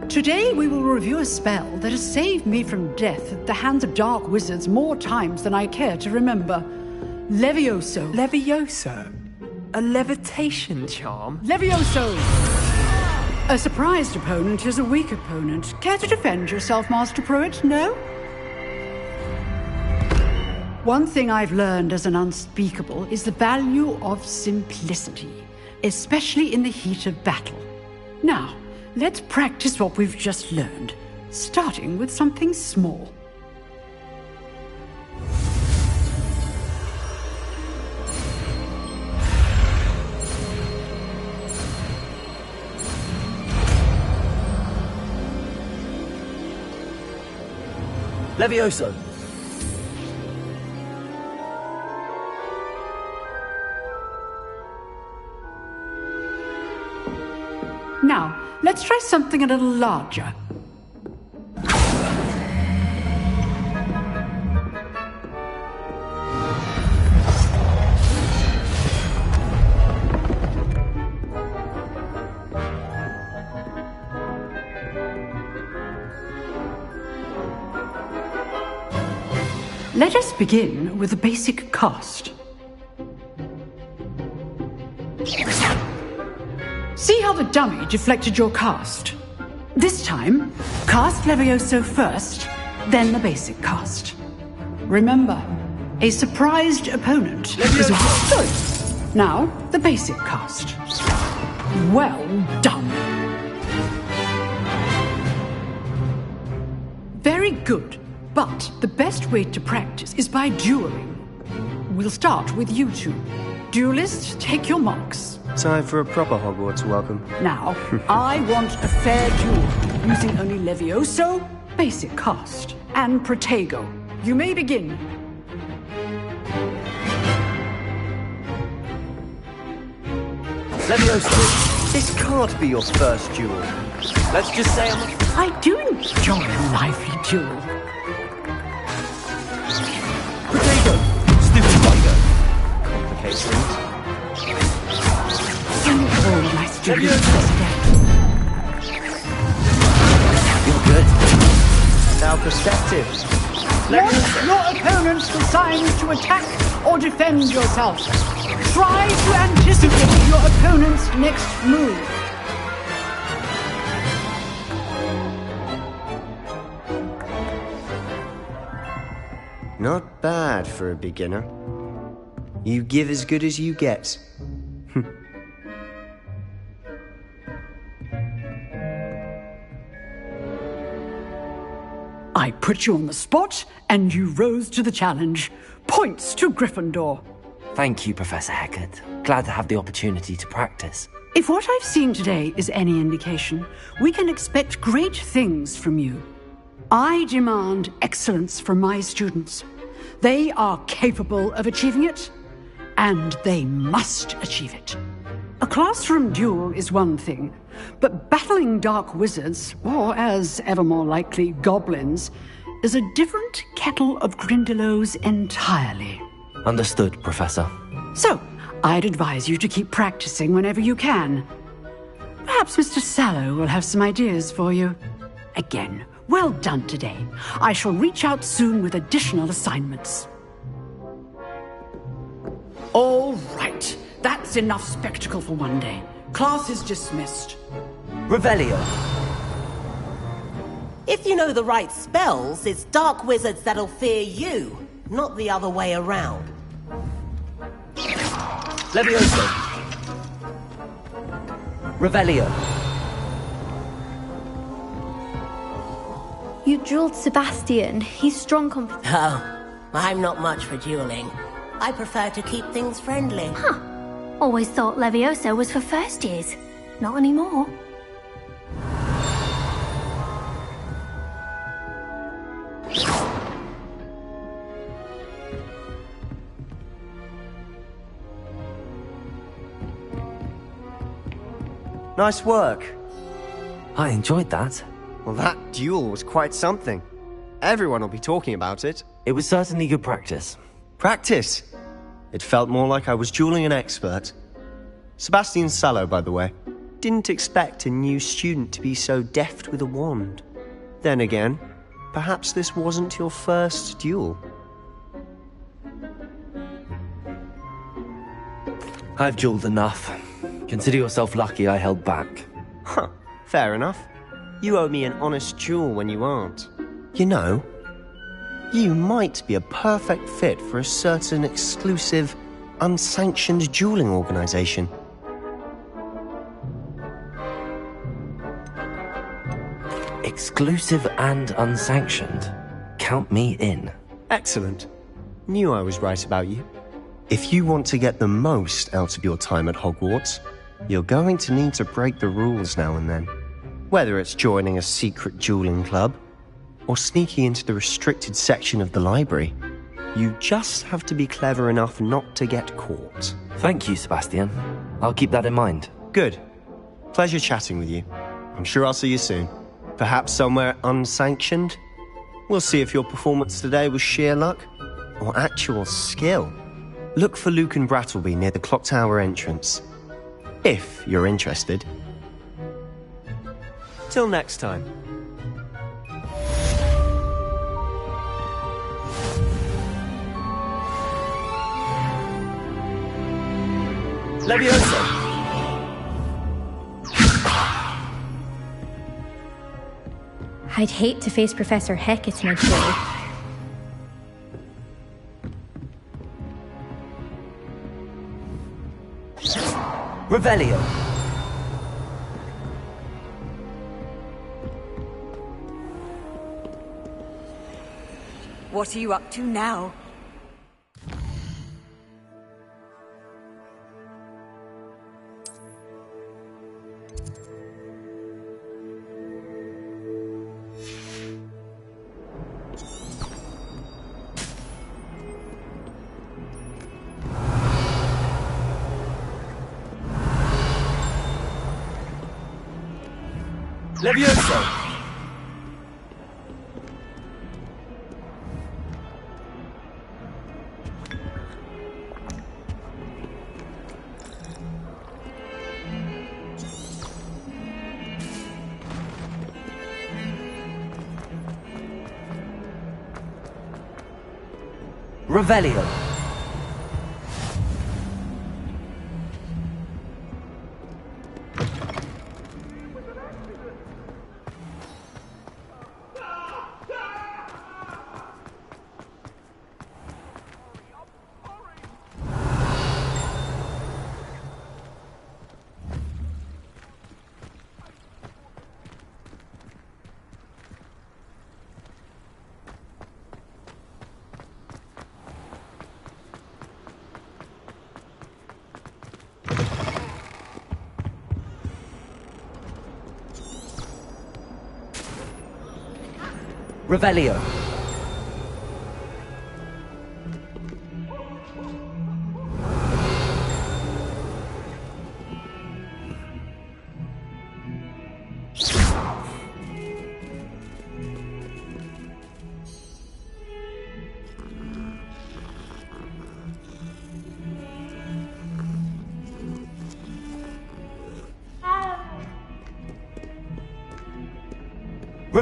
Today we will review a spell that has saved me from death at the hands of dark wizards more times than I care to remember. Levioso. Levioso? A levitation charm? Levioso! A surprised opponent is a weak opponent. Care to defend yourself, Master Pruitt? No? One thing I've learned as an unspeakable is the value of simplicity, especially in the heat of battle. Now, let's practice what we've just learned, starting with something small. Levioso. Now, let's try something a little larger. Let us begin with the basic cast. See how the dummy deflected your cast? This time, cast Levioso first, then the basic cast. Remember, a surprised opponent is a weak choice. Now, the basic cast. Well done. Very good. But the best way to practice is by dueling. We'll start with you two. Duelists, take your marks. Time for a proper Hogwarts welcome. Now, I want a fair duel, using only Levioso, basic cast, and Protego. You may begin. Levioso, this can't be your first duel. Let's just say I do enjoy a lively duel. Protego! Stupid spider! Complicates things. Oh, nice duel. You're good. Now perceptive. Want your opponent's for signs to attack or defend yourself. Try to anticipate your opponent's next move. Not bad for a beginner. You give as good as you get. I put you on the spot, and you rose to the challenge. Points to Gryffindor. Thank you, Professor Hecat. Glad to have the opportunity to practice. If what I've seen today is any indication, we can expect great things from you. I demand excellence from my students. They are capable of achieving it, and they must achieve it. A classroom duel is one thing, but battling dark wizards, or as ever more likely, goblins, is a different kettle of Grindylows entirely. Understood, Professor. So, I'd advise you to keep practicing whenever you can. Perhaps Mr. Sallow will have some ideas for you. Again, well done today. I shall reach out soon with additional assignments. All right. That's enough spectacle for one day. Class is dismissed. Revelio. If you know the right spells, it's dark wizards that'll fear you, not the other way around. Levioso. Revelio. You drilled Sebastian. He's strong competition. Oh, I'm not much for dueling. I prefer to keep things friendly. Huh. Always thought Levioso was for first years. Not anymore. Nice work. I enjoyed that. Well, that duel was quite something. Everyone will be talking about it. It was certainly good practice. Practice? It felt more like I was dueling an expert. Sebastian Sallow, by the way. Didn't expect a new student to be so deft with a wand. Then again, perhaps this wasn't your first duel. I've dueled enough. Consider yourself lucky I held back. Huh, fair enough. You owe me an honest duel when you aren't. You know, you might be a perfect fit for a certain exclusive, unsanctioned dueling organization. Exclusive and unsanctioned. Count me in. Excellent. Knew I was right about you. If you want to get the most out of your time at Hogwarts, you're going to need to break the rules now and then. Whether it's joining a secret dueling club, or sneaking into the restricted section of the library, you just have to be clever enough not to get caught. Thank you, Sebastian. I'll keep that in mind. Good. Pleasure chatting with you. I'm sure I'll see you soon. Perhaps somewhere unsanctioned? We'll see if your performance today was sheer luck, or actual skill. Look for Luke and Brattleby near the clock tower entrance. If you're interested. Till next time. Levioso! I'd hate to face Professor Hecat in a duel. Revelio. What are you up to now? Levioso! Revelio. Revelio.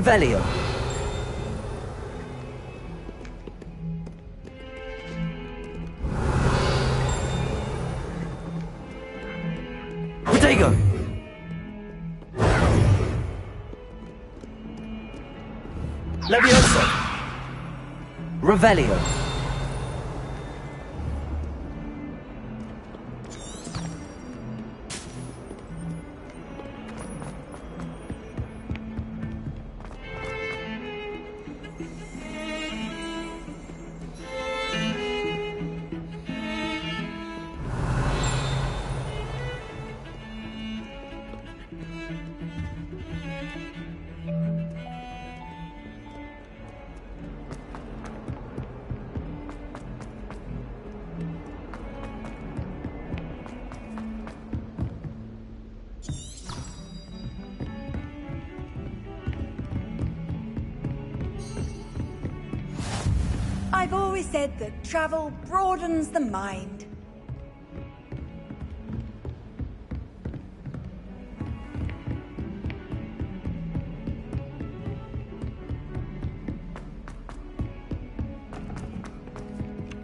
Revelio. Protego. Levioso. Revelio. I've always said that travel broadens the mind.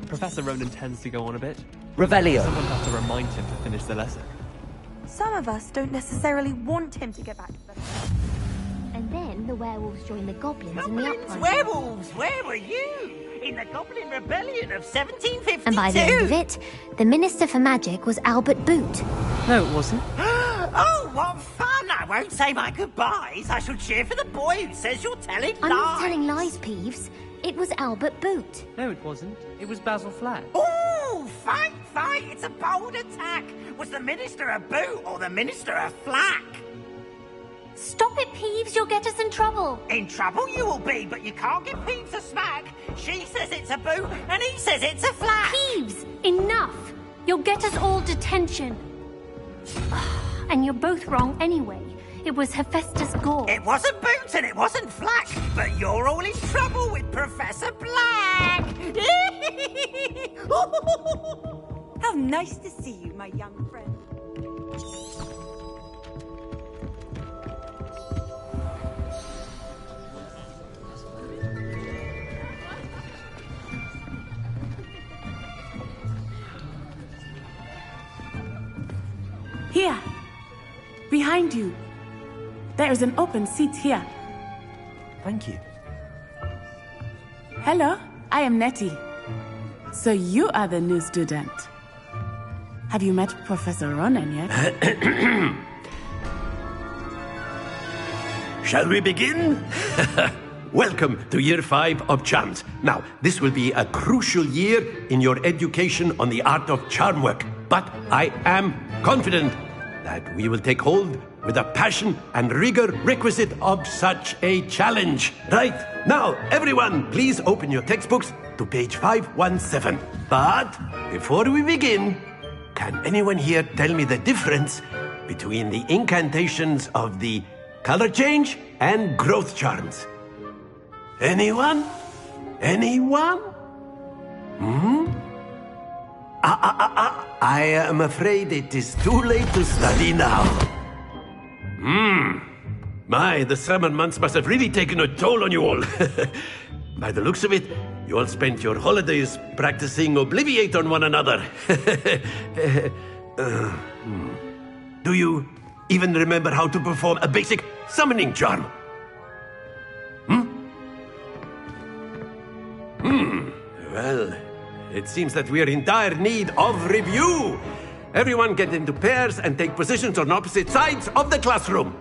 Professor Ronen tends to go on a bit. Revelio. Someone has to remind him to finish the lesson. Some of us don't necessarily want him to get back to them. And then the werewolves join the goblins in the uprising. Werewolves, where were you? In the Goblin Rebellion of 1752? And by the end of it, the Minister for Magic was Albert Boot. No, it wasn't. Oh, what fun! I won't say my goodbyes. I shall cheer for the boy who says you're telling lies. I'm not telling lies, Peeves. It was Albert Boot. No, it wasn't. It was Basil Flack. Ooh, fight! It's a bold attack. Was the Minister a boot or the Minister a flack? Stop it, Peeves. You'll get us in trouble. In trouble you will be, but you can't give Peeves a smack. She says it's a boot, and he says it's a flack. Peeves, enough. You'll get us all detention. And you're both wrong anyway. It was Hephaestus Gore. It wasn't boot and it wasn't flack, but you're all in trouble with Professor Black. How nice to see you, my young friend. Here, behind you. There is an open seat here. Thank you. Hello, I am Nettie. So you are the new student. Have you met Professor Ronen yet? Shall we begin? Welcome to Year 5 of Charms. Now, this will be a crucial year in your education on the art of charm work. But I am confident that we will take hold with the passion and rigor requisite of such a challenge. Right, now, everyone, please open your textbooks to page 517. But before we begin, can anyone here tell me the difference between the incantations of the color change and growth charms? Anyone? Anyone? I am afraid it is too late to study now. My, the summer months must have really taken a toll on you all. By the looks of it, you all spent your holidays practicing Obliviate on one another. Do you even remember how to perform a basic summoning charm? Well, it seems that we are in dire need of review. Everyone get into pairs and take positions on opposite sides of the classroom.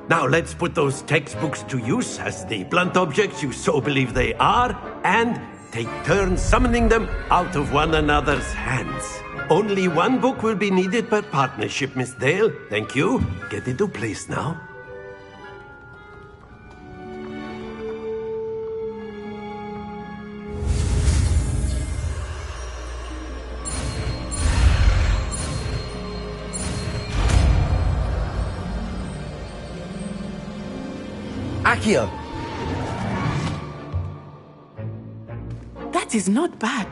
Now let's put those textbooks to use as the blunt objects you so believe they are, and take turns summoning them out of one another's hands. Only one book will be needed per partnership, Miss Dale. Thank you. Get into place now. Accio! That is not bad.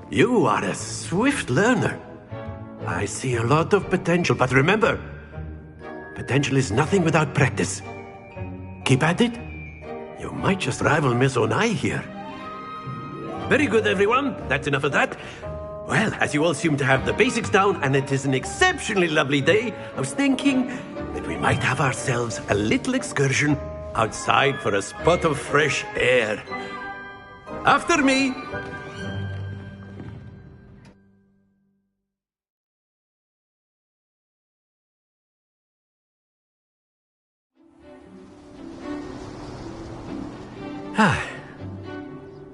You are a swift learner. I see a lot of potential, but remember, potential is nothing without practice. Keep at it. You might just rival Miss Onai here. Very good, everyone. That's enough of that. Well, as you all seem to have the basics down, and it is an exceptionally lovely day, I was thinking that we might have ourselves a little excursion outside for a spot of fresh air. After me!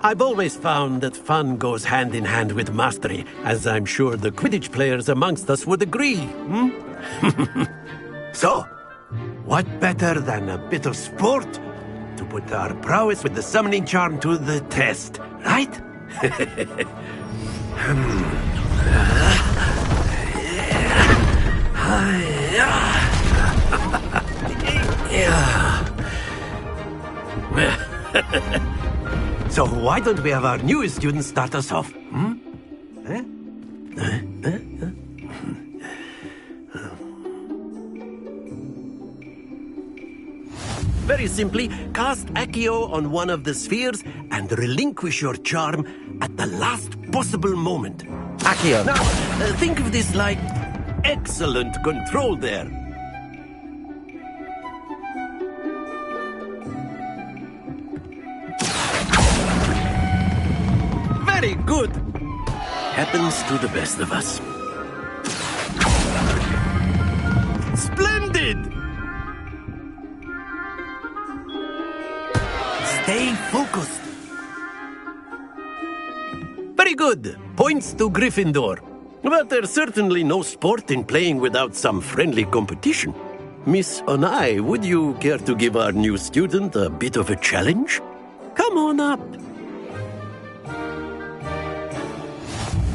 I've always found that fun goes hand in hand with mastery, as I'm sure the Quidditch players amongst us would agree. So, what better than a bit of sport to put our prowess with the summoning charm to the test, right? So why don't we have our newest student start us off? Very simply, cast Accio on one of the spheres and relinquish your charm at the last possible moment. Accio. Now, think of this like excellent control there. Very good. Happens to the best of us. Splendid! Stay focused. Very good. Points to Gryffindor. But there's certainly no sport in playing without some friendly competition. Miss Onai, would you care to give our new student a bit of a challenge? Come on up.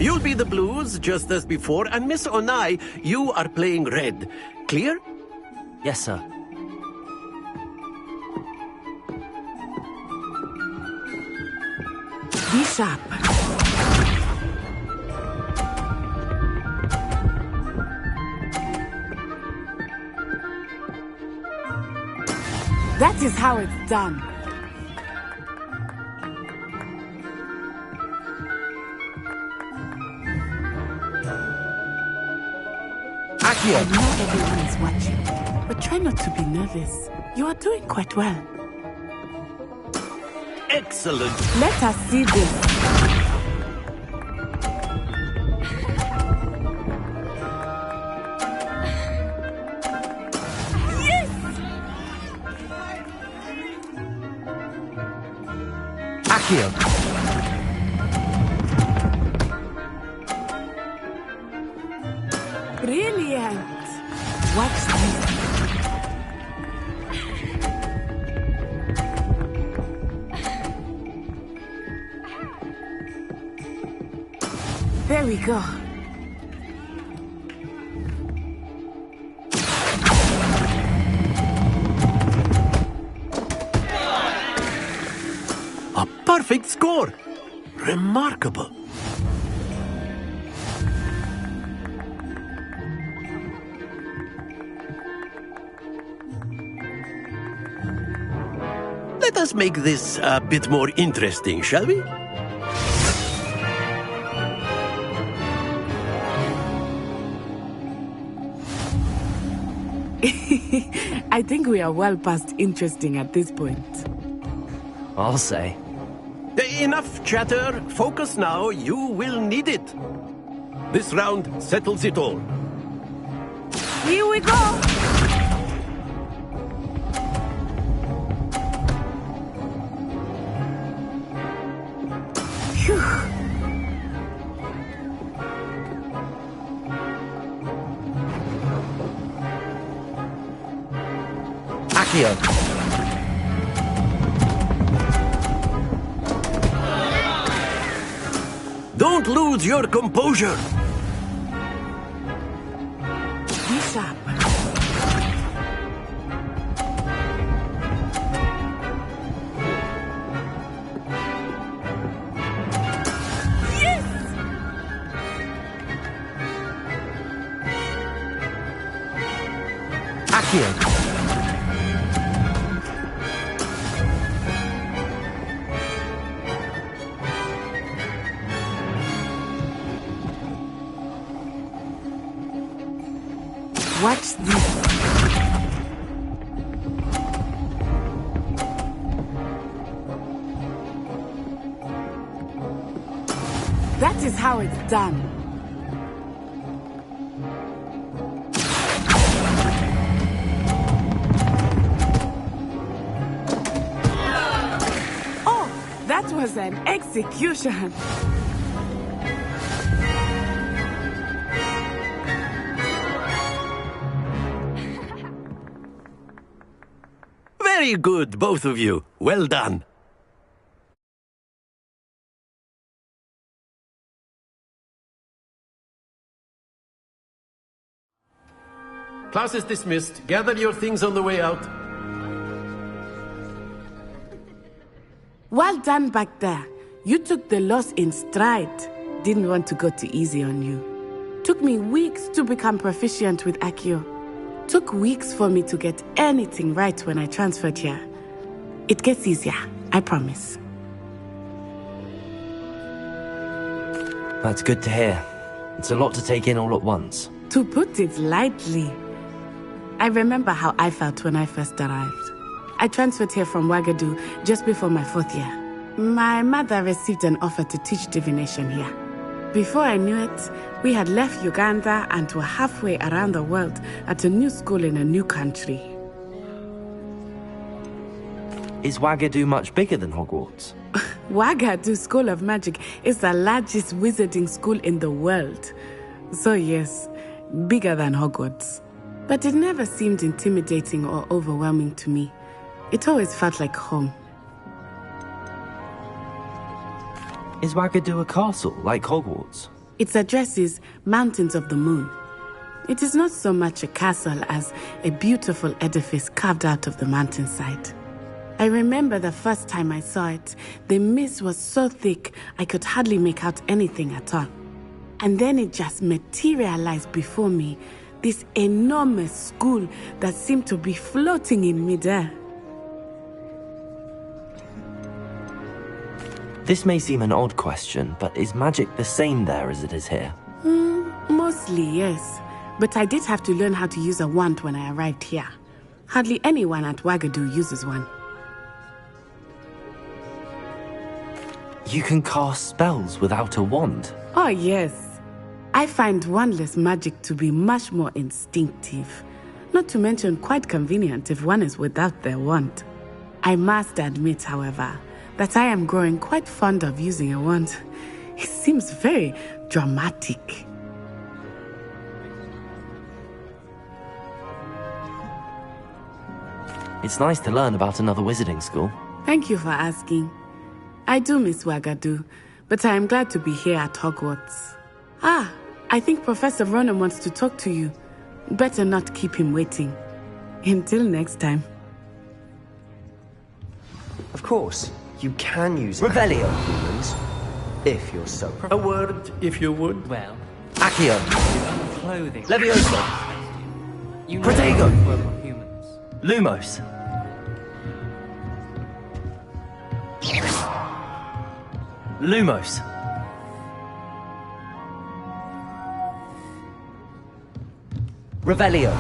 You'll be the blues, just as before, and Miss Onai, you are playing red. Clear? Yes, sir. Be sharp. That is how it's done. Accio. I know everyone is watching, but try not to be nervous. You are doing quite well. Excellent. Let us see this. Yes! Accio. Brilliant. Watch this. There we go. A perfect score. Remarkable. Let us make this a bit more interesting, shall we? I think we are well past interesting at this point. I'll say. Enough chatter. Focus now. You will need it. This round settles it all. Here we go! Phew. Accio. Don't lose your composure. Be sharp. Yes! Accio. Watch this. That is how it's done. Oh, that was an execution. Very good, both of you. Well done. Class is dismissed. Gather your things on the way out. Well done back there. You took the loss in stride. Didn't want to go too easy on you. Took me weeks to become proficient with Accio. Took weeks for me to get anything right when I transferred here. It gets easier, I promise. That's good to hear. It's a lot to take in all at once. To put it lightly, I remember how I felt when I first arrived. I transferred here from Wagadu just before my 4th year. My mother received an offer to teach divination here. Before I knew it, we had left Uganda and were halfway around the world at a new school in a new country. Is Wagadu much bigger than Hogwarts? Wagadu School of Magic is the largest wizarding school in the world. So yes, bigger than Hogwarts. But it never seemed intimidating or overwhelming to me. It always felt like home. Is Wagadu a castle, like Hogwarts? Its address is Mountains of the Moon. It is not so much a castle as a beautiful edifice carved out of the mountainside. I remember the first time I saw it, the mist was so thick I could hardly make out anything at all. And then it just materialized before me, this enormous school that seemed to be floating in midair. This may seem an odd question, but is magic the same there as it is here? Mostly, yes. But I did have to learn how to use a wand when I arrived here. Hardly anyone at Wagadu uses one. You can cast spells without a wand? Oh, yes. I find wandless magic to be much more instinctive. Not to mention quite convenient if one is without their wand. I must admit, however, that I am growing quite fond of using a wand. It seems very dramatic. It's nice to learn about another wizarding school. Thank you for asking. I do miss Wagadu, but I am glad to be here at Hogwarts. Ah, I think Professor Ronen wants to talk to you. Better not keep him waiting. Until next time. Of course, you can use Revelio, humans, if you're so. A word, if you would. Well, Accio, clothing. Levioso, You know Protego, how to work on humans. Lumos, Lumos, Revelio.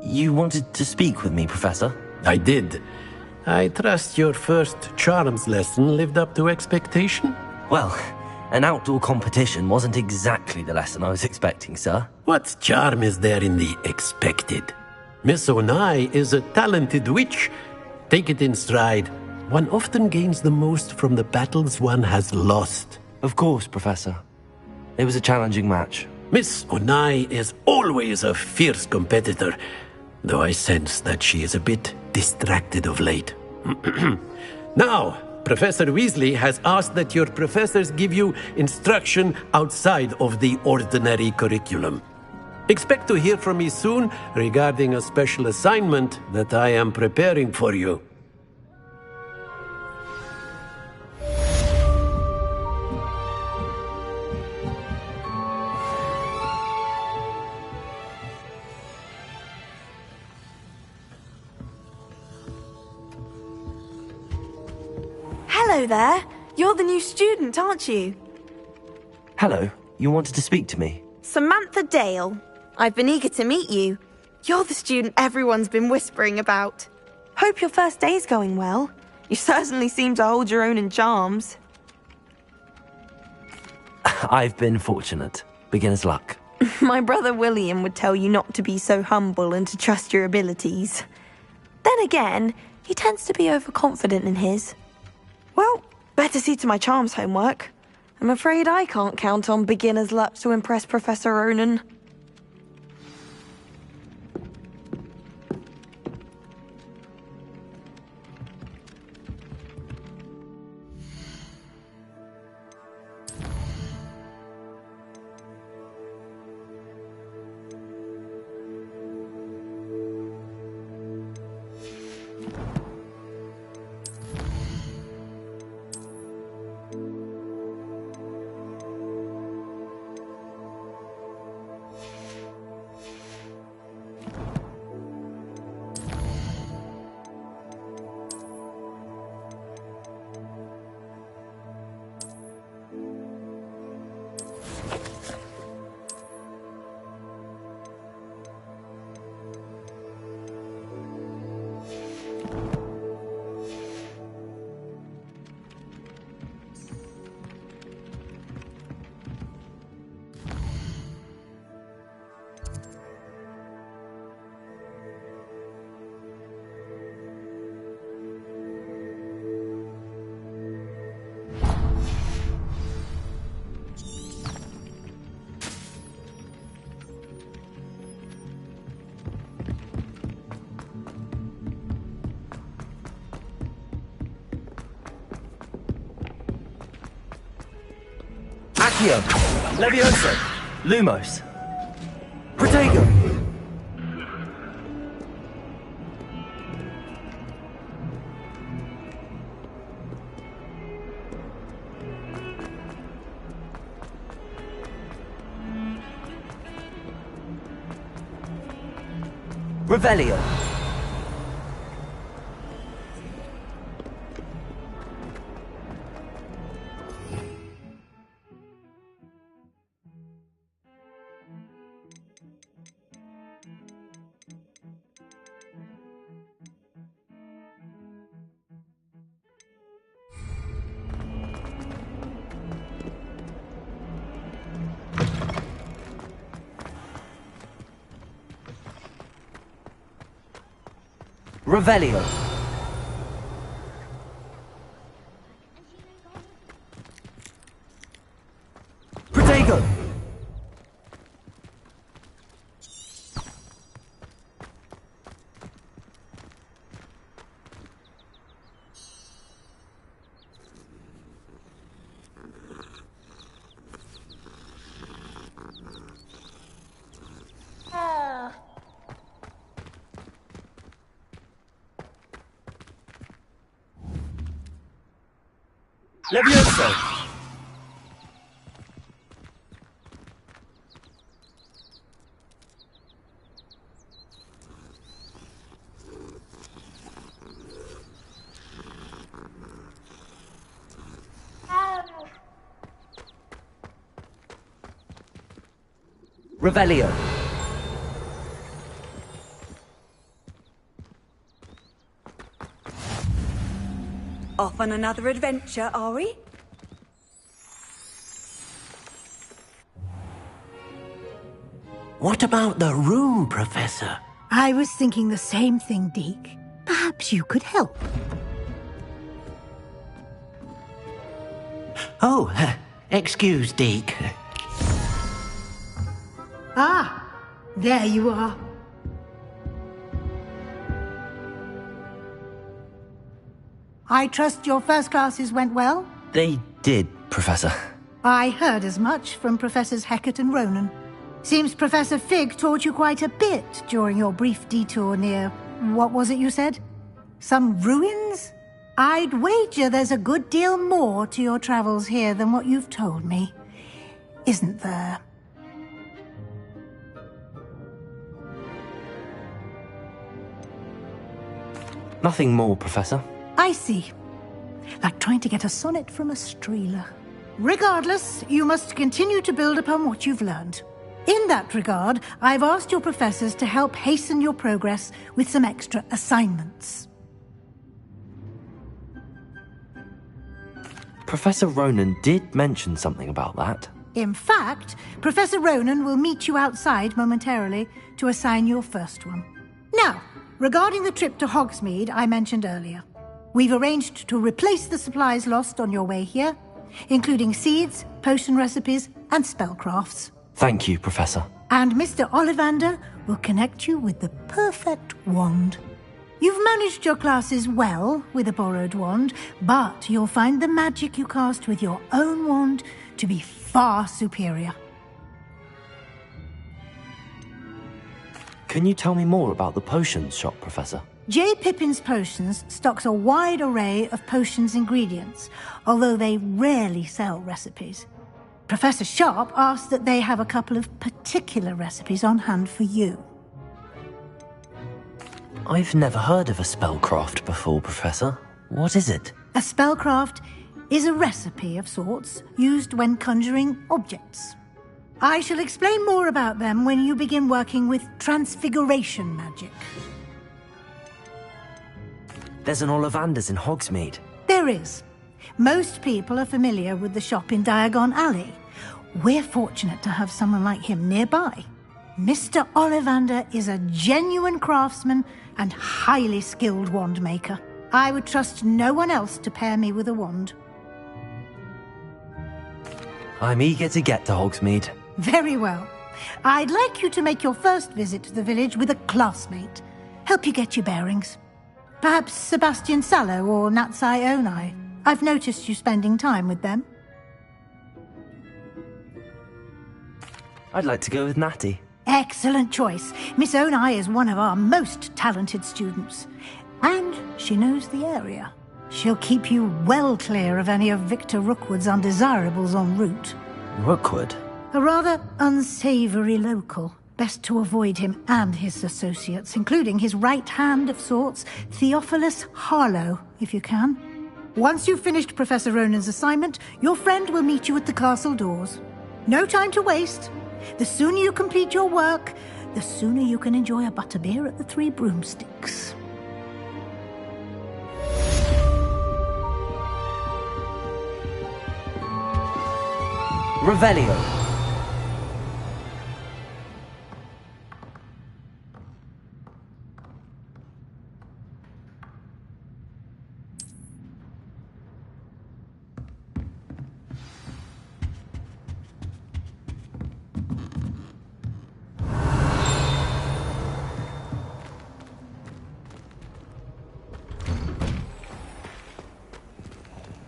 You wanted to speak with me, Professor? I did. I trust your first charms lesson lived up to expectation? Well, an outdoor competition wasn't exactly the lesson I was expecting, sir. What charm is there in the expected? Miss Onai is a talented witch. Take it in stride. One often gains the most from the battles one has lost. Of course, Professor. It was a challenging match. Miss Onai is always a fierce competitor, though I sense that she is a bit distracted of late. Now, Professor Weasley has asked that your professors give you instruction outside of the ordinary curriculum. Expect to hear from me soon regarding a special assignment that I am preparing for you. Hello there. You're the new student, aren't you? Hello, you wanted to speak to me? Samantha Dale. I've been eager to meet you. You're the student everyone's been whispering about. Hope your first day's going well. You certainly seem to hold your own in charms. I've been fortunate. Beginner's luck. My brother William would tell you not to be so humble and to trust your abilities. Then again, he tends to be overconfident in his. Well, better see to my charms homework. I'm afraid I can't count on beginner's luck to impress Professor Ronen. Accio, Levioso, Lumos, Protego. Revelio. Revelio. Protego. Levioso. Revelio. Off on another adventure, are we? What about the room, Professor? I was thinking the same thing, Deke. Perhaps you could help. Oh, excuse, Deke. Ah, there you are. I trust your first classes went well? They did, Professor. I heard as much from Professors Hecat and Ronen. Seems Professor Fig taught you quite a bit during your brief detour near... what was it you said? Some ruins? I'd wager there's a good deal more to your travels here than what you've told me. Isn't there? Nothing more, Professor. I see. like trying to get a sonnet from a streeler. Regardless, you must continue to build upon what you've learned. In that regard, I've asked your professors to help hasten your progress with some extra assignments. Professor Ronen did mention something about that. In fact, Professor Ronen will meet you outside momentarily to assign your first one. Now, regarding the trip to Hogsmeade I mentioned earlier, we've arranged to replace the supplies lost on your way here, including seeds, potion recipes, and spellcrafts. Thank you, Professor. And Mr. Ollivander will connect you with the perfect wand. You've managed your classes well with a borrowed wand, but you'll find the magic you cast with your own wand to be far superior. Can you tell me more about the potions shop, Professor? J. Pippin's Potions stocks a wide array of potions ingredients, although they rarely sell recipes. Professor Sharp asked that they have a couple of particular recipes on hand for you. I've never heard of a spellcraft before, Professor. What is it? A spellcraft is a recipe of sorts used when conjuring objects. I shall explain more about them when you begin working with transfiguration magic. There's an Ollivanders in Hogsmeade. There is. Most people are familiar with the shop in Diagon Alley. We're fortunate to have someone like him nearby. Mr. Ollivander is a genuine craftsman and highly skilled wand maker. I would trust no one else to pair me with a wand. I'm eager to get to Hogsmeade. Very well. I'd like you to make your first visit to the village with a classmate. Help you get your bearings. Perhaps Sebastian Sallow or Natsai Onai. I've noticed you spending time with them. I'd like to go with Natty. Excellent choice. Miss Onai is one of our most talented students. And she knows the area. She'll keep you well clear of any of Victor Rookwood's undesirables en route. Rookwood? A rather unsavoury local. Best to avoid him and his associates, including his right hand of sorts, Theophilus Harlow, if you can. Once you've finished Professor Ronen's assignment, your friend will meet you at the castle doors. No time to waste. The sooner you complete your work, the sooner you can enjoy a butterbeer at the Three Broomsticks. Revelio.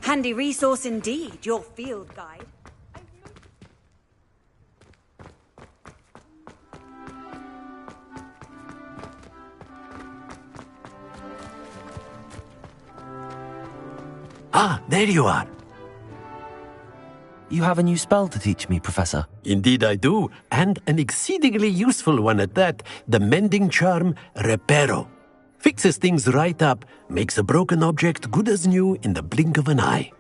Handy resource indeed, your field guide. Ah, there you are. You have a new spell to teach me, Professor. Indeed I do, and an exceedingly useful one at that. The mending charm, Reparo. Fixes things right up, makes a broken object good as new in the blink of an eye.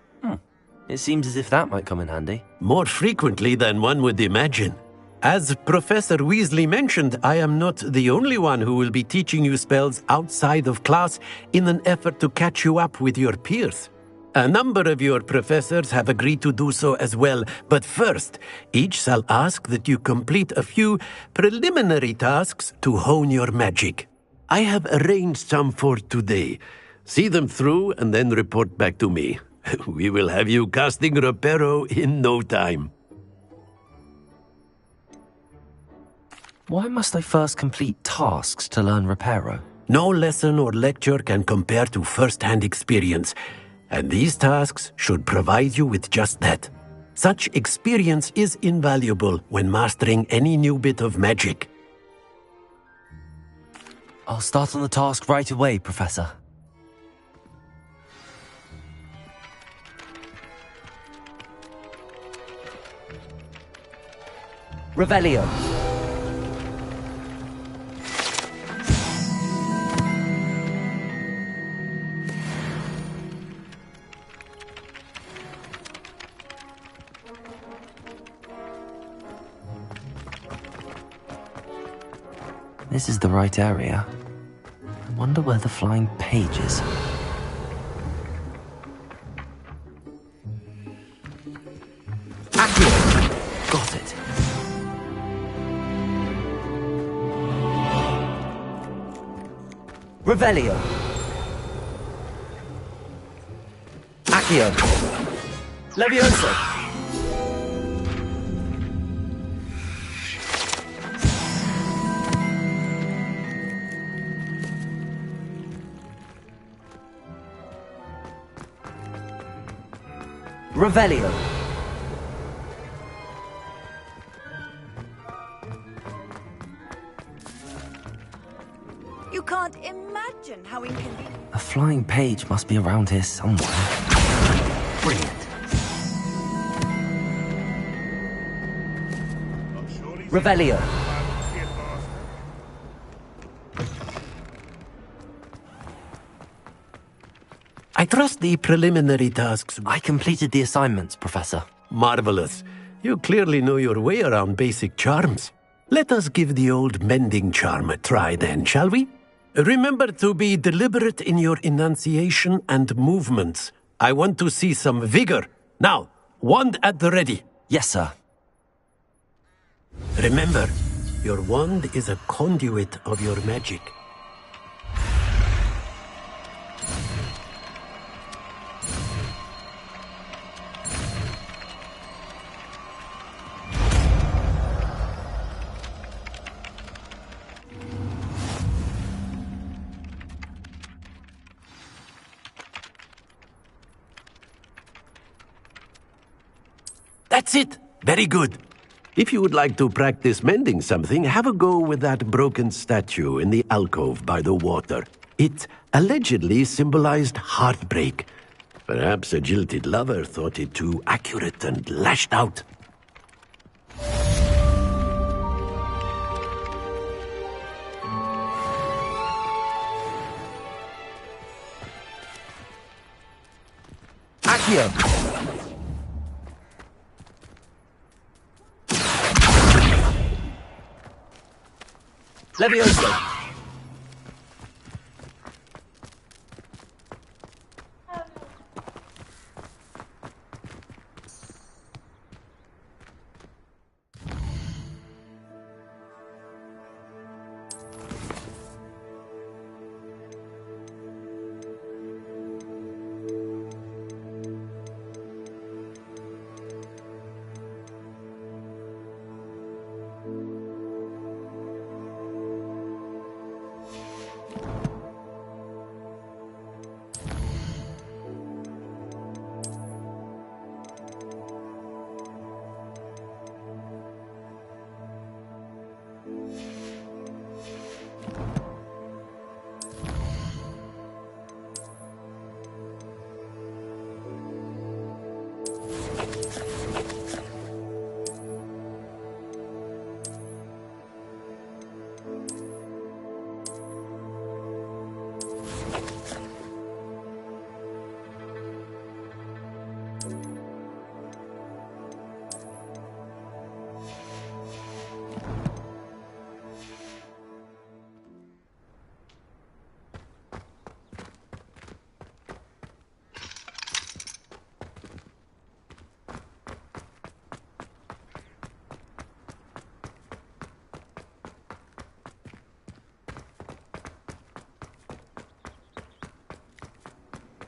It seems as if that might come in handy. More frequently than one would imagine. As Professor Weasley mentioned, I am not the only one who will be teaching you spells outside of class in an effort to catch you up with your peers. A number of your professors have agreed to do so as well, but first, each shall ask that you complete a few preliminary tasks to hone your magic. I have arranged some for today. See them through and then report back to me. We will have you casting Reparo in no time. Why must I first complete tasks to learn Reparo? No lesson or lecture can compare to first-hand experience, and these tasks should provide you with just that. Such experience is invaluable when mastering any new bit of magic. I'll start on the task right away, Professor. Revelio. This is the right area. I wonder where the flying page is. Accio! Got it. Revelio. Accio. Levioso. Revelio. You can't imagine how inconvenient. A flying page must be around here somewhere. Brilliant. Revelio. I trust the preliminary tasks. I completed the assignments, Professor. Marvelous. You clearly know your way around basic charms. Let us give the old mending charm a try then, shall we? Remember to be deliberate in your enunciation and movements. I want to see some vigor. Now, wand at the ready. Yes, sir. Remember, your wand is a conduit of your magic. That's it! Very good. If you would like to practice mending something, have a go with that broken statue in the alcove by the water. It allegedly symbolized heartbreak. Perhaps a jilted lover thought it too accurate and lashed out. Accio! Levioso!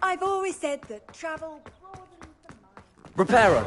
I've always said that travel broadens the mind. Reparo!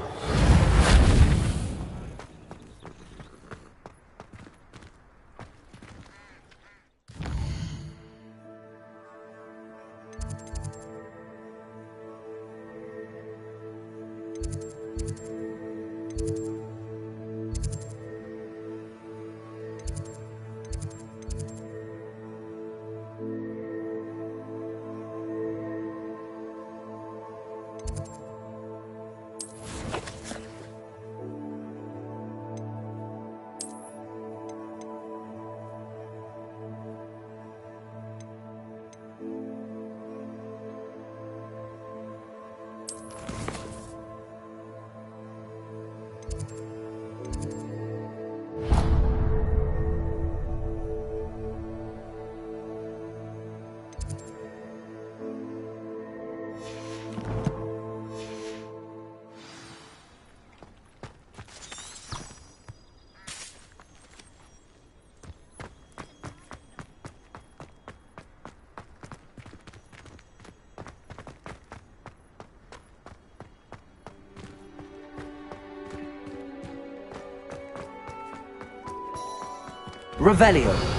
Revelio.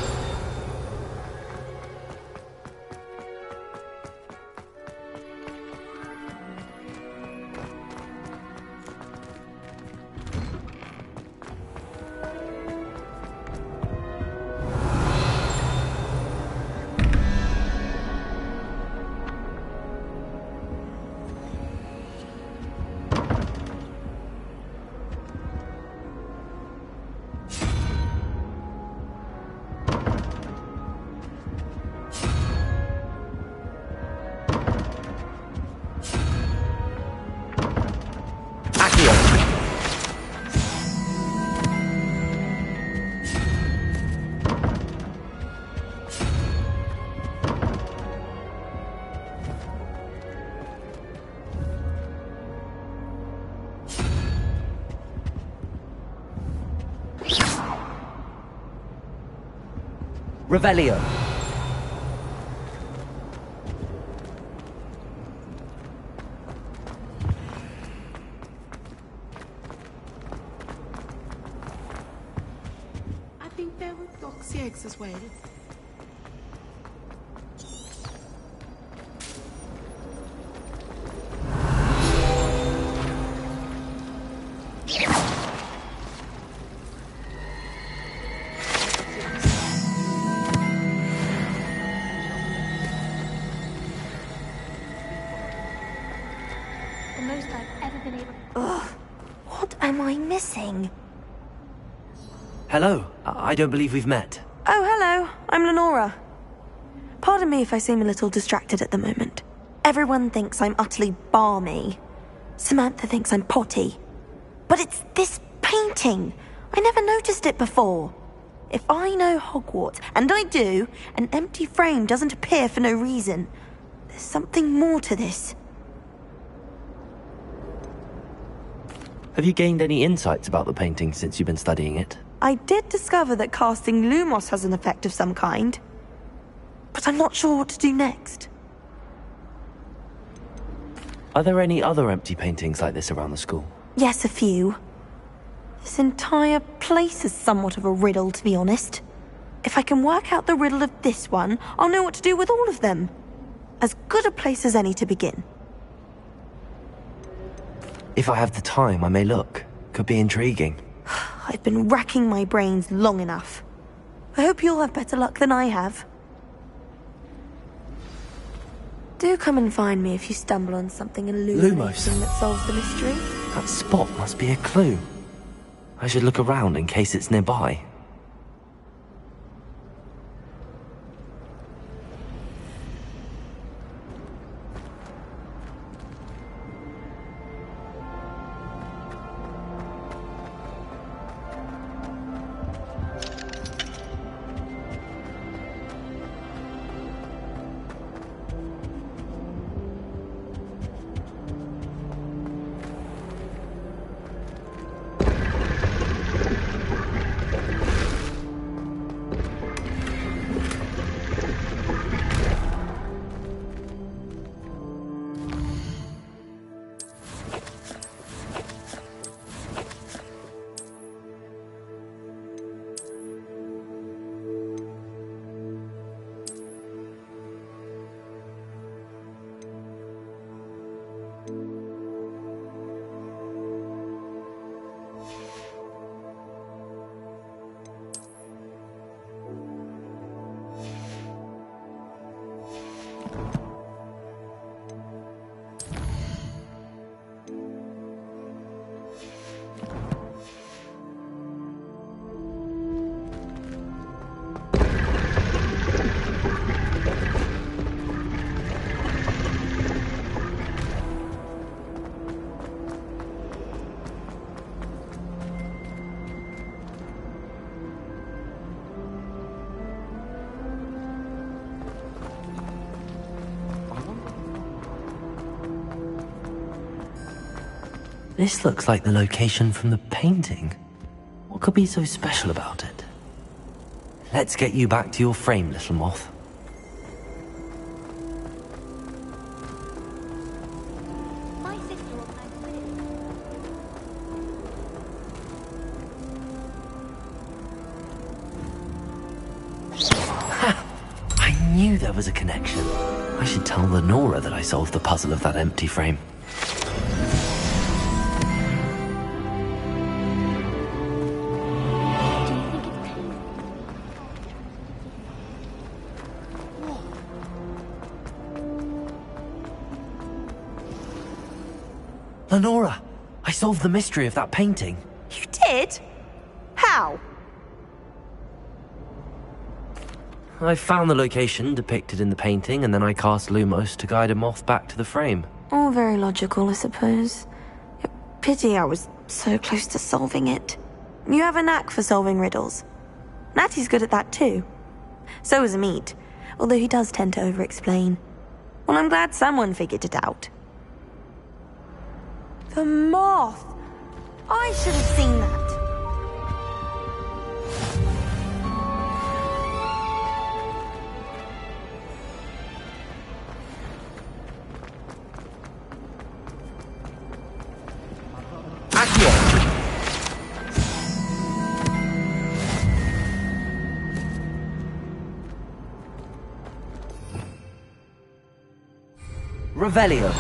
Revelio. I think there were doxy eggs as well. Hello. I don't believe we've met. Oh, hello. I'm Lenora. Pardon me if I seem a little distracted at the moment. Everyone thinks I'm utterly balmy. Samantha thinks I'm potty. But it's this painting. I never noticed it before. If I know Hogwarts, and I do, an empty frame doesn't appear for no reason. There's something more to this. Have you gained any insights about the painting since you've been studying it? I did discover that casting Lumos has an effect of some kind. But I'm not sure what to do next. Are there any other empty paintings like this around the school? Yes, a few. This entire place is somewhat of a riddle, to be honest. If I can work out the riddle of this one, I'll know what to do with all of them. As good a place as any to begin. If I have the time, I may look. Could be intriguing. I've been racking my brains long enough. I hope you'll have better luck than I have. Do come and find me if you stumble on something illuminating that solves the mystery. That spot must be a clue. I should look around in case it's nearby. This looks like the location from the painting. What could be so special about it? Let's get you back to your frame, little moth. knew there was a connection. I should tell Lenora that I solved the puzzle of that empty frame. Lenora, I solved the mystery of that painting. You did? How? I found the location depicted in the painting, and then I cast Lumos to guide a moth back to the frame. All very logical, I suppose. Pity I was so close to solving it. You have a knack for solving riddles. Natty's good at that too. So is Amit, although he does tend to over-explain. Well, I'm glad someone figured it out. The moth! I should have seen that. Accio! Revelio.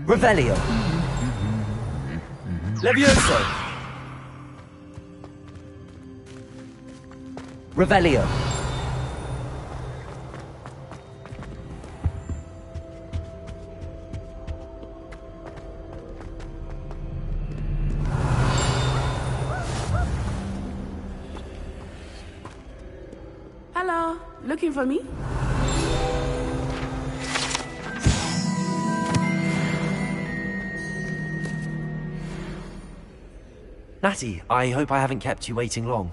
Revelio. Levioso. Revelio. Hello, looking for me? Natty, I hope I haven't kept you waiting long.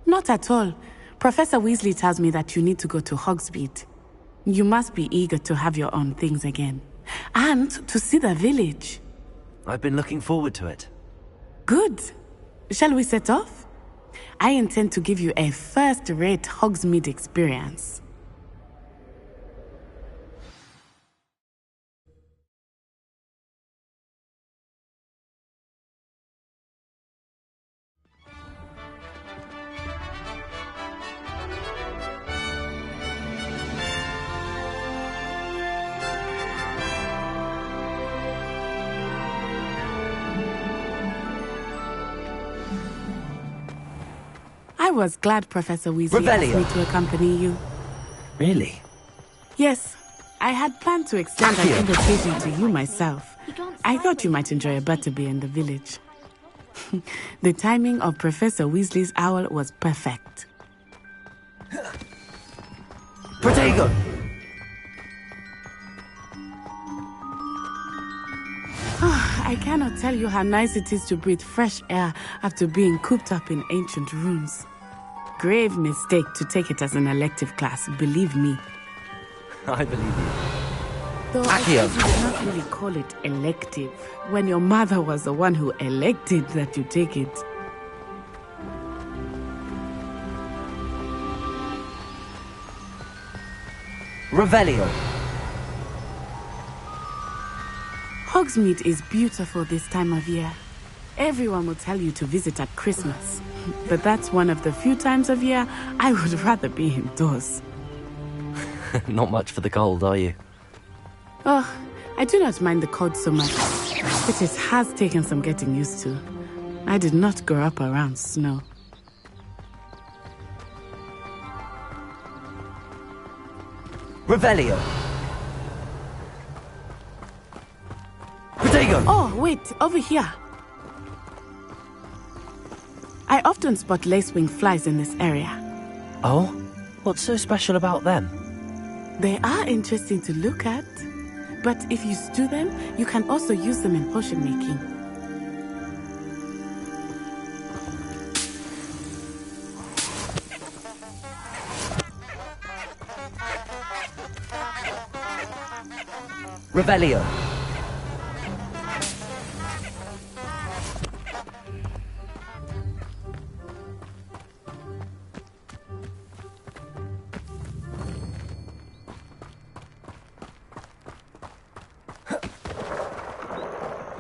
Not at all. Professor Weasley tells me that you need to go to Hogsmeade. You must be eager to have your own things again. And to see the village. I've been looking forward to it. Good. Shall we set off? I intend to give you a first-rate Hogsmeade experience. was glad Professor Weasley asked me to accompany you. Really? Yes, I had planned to extend an invitation to you myself. I thought you might enjoy a butterbeer in the village. The timing of Professor Weasley's owl was perfect. Protego! I cannot tell you how nice it is to breathe fresh air after being cooped up in ancient rooms. Grave mistake to take it as an elective class, believe me. I believe you. Though I guess you would not really call it elective, when your mother was the one who elected that you take it. Revelio. Hogsmeade is beautiful this time of year. Everyone will tell you to visit at Christmas. But that's one of the few times of year I would rather be indoors. Not much for the cold, are you? Oh, I do not mind the cold so much, but it has taken some getting used to. I did not grow up around snow. Revelio. Protego! Oh, wait, over here. I often spot lacewing flies in this area. Oh? What's so special about them? They are interesting to look at, but if you stew them, you can also use them in potion making. Revelio.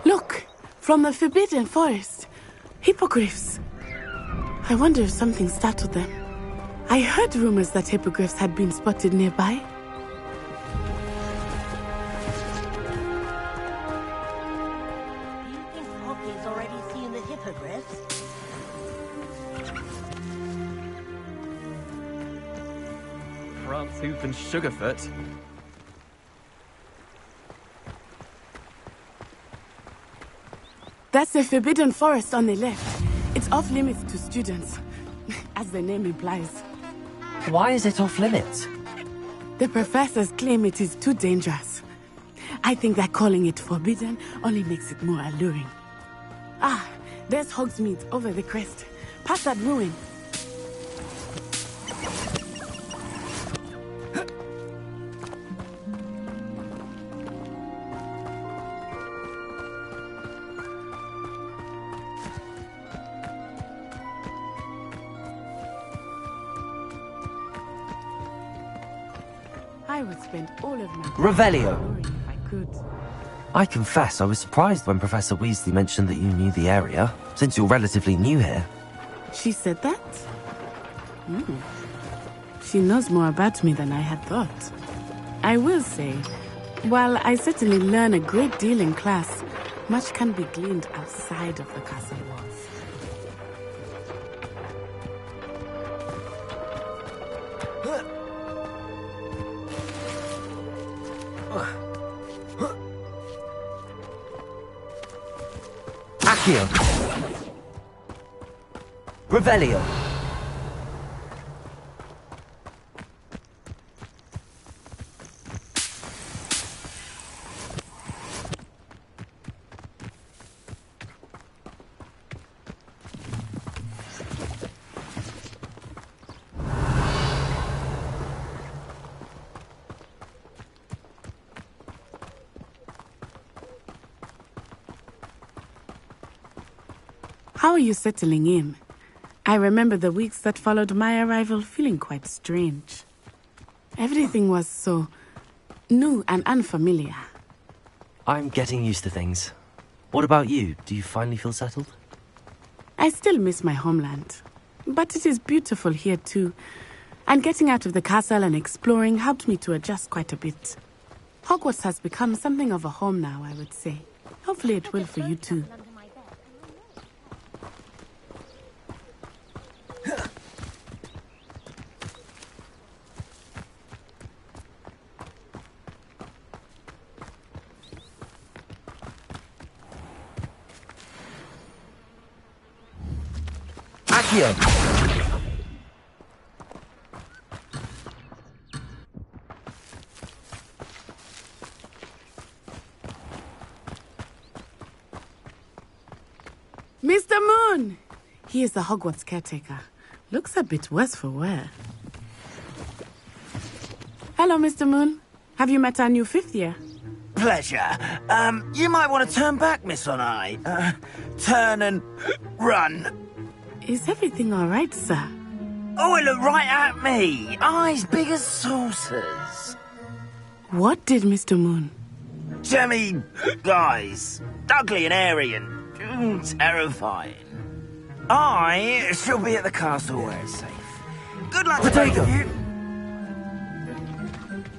Look! From the Forbidden Forest. Hippogriffs. I wonder if something startled them. I heard rumors that hippogriffs had been spotted nearby. Tooth and Sugarfoot. That's the Forbidden Forest on the left. It's off limits to students, as the name implies. Why is it off limits? The professors claim it is too dangerous. I think that calling it forbidden only makes it more alluring. Ah, there's Hogsmeade over the crest. Past that ruin. I would spend all of my Revelio. if I could. I confess I was surprised when Professor Weasley mentioned that you knew the area, since you're relatively new here. She said that? She knows more about me than I had thought. I will say, while I certainly learn a great deal in class, much can be gleaned outside of the castle walls. Accio. Revelio. How are you settling in? I remember the weeks that followed my arrival feeling quite strange. Everything was so new and unfamiliar. I'm getting used to things. What about you? Do you finally feel settled? I still miss my homeland, but it is beautiful here too. And getting out of the castle and exploring helped me to adjust quite a bit. Hogwarts has become something of a home now, I would say. Hopefully it will for you too. Accio! Mr. Moon! He is the Hogwarts caretaker. Looks a bit worse for wear. Hello, Mr. Moon. Have you met our new 5th year? Pleasure. You might want to turn back, Miss On-Eye. Turn and run. Is everything all right, sir? Oh, it looked right at me. Eyes big as saucers. What did Mr. Moon? Jemmy eyes. Ugly and airy and terrifying. I shall be at the castle where it's safe. Good luck to both of you.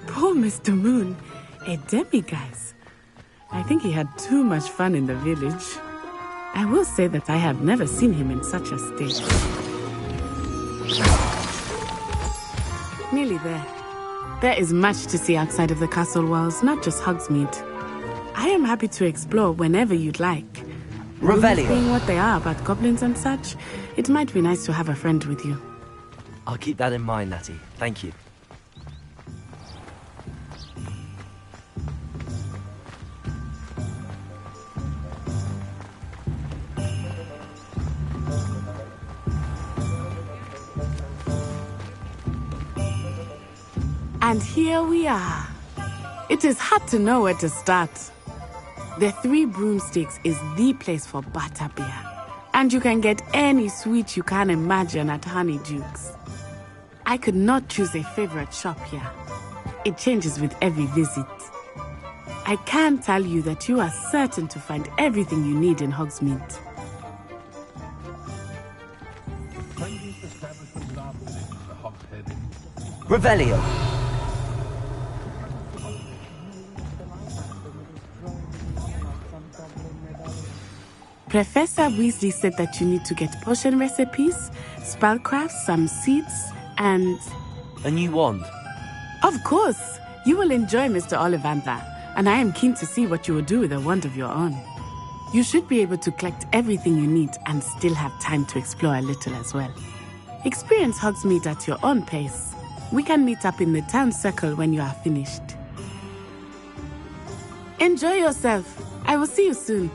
Poor Mr. Moon. A demiguise. I think he had too much fun in the village. I will say that I have never seen him in such a state. Nearly there. There is much to see outside of the castle walls, not just Hogsmeade. I am happy to explore whenever you'd like. Revelio. Being what they are about goblins and such, it might be nice to have a friend with you. I'll keep that in mind, Natty. Thank you. And here we are. It is hard to know where to start. The Three Broomsticks is the place for butterbeer. And you can get any sweet you can imagine at Honeydukes. I could not choose a favorite shop here. It changes with every visit. I can tell you that you are certain to find everything you need in Hogsmeade. Revelio. Professor Weasley said that you need to get potion recipes, spellcrafts, some seeds, and... A new wand. Of course! You will enjoy Mr. Ollivander, and I am keen to see what you will do with a wand of your own. You should be able to collect everything you need and still have time to explore a little as well. Experience Hogsmeade at your own pace. We can meet up in the town circle when you are finished. Enjoy yourself. I will see you soon.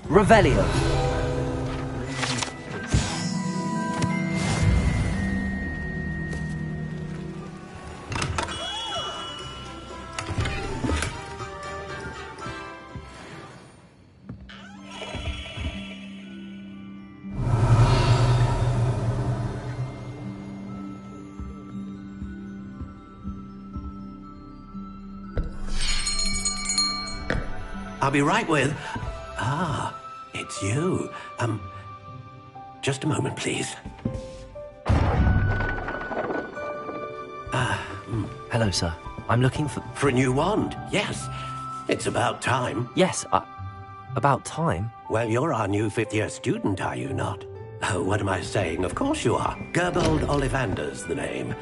Revelio. I'll be right with... Ah, it's you. Just a moment, please. Hello, sir. I'm looking for... For a new wand, yes. It's about time. Yes, about time? Well, you're our new 5th-year student, are you not? Oh, what am I saying? Of course you are. Gerbold Ollivanders, the name.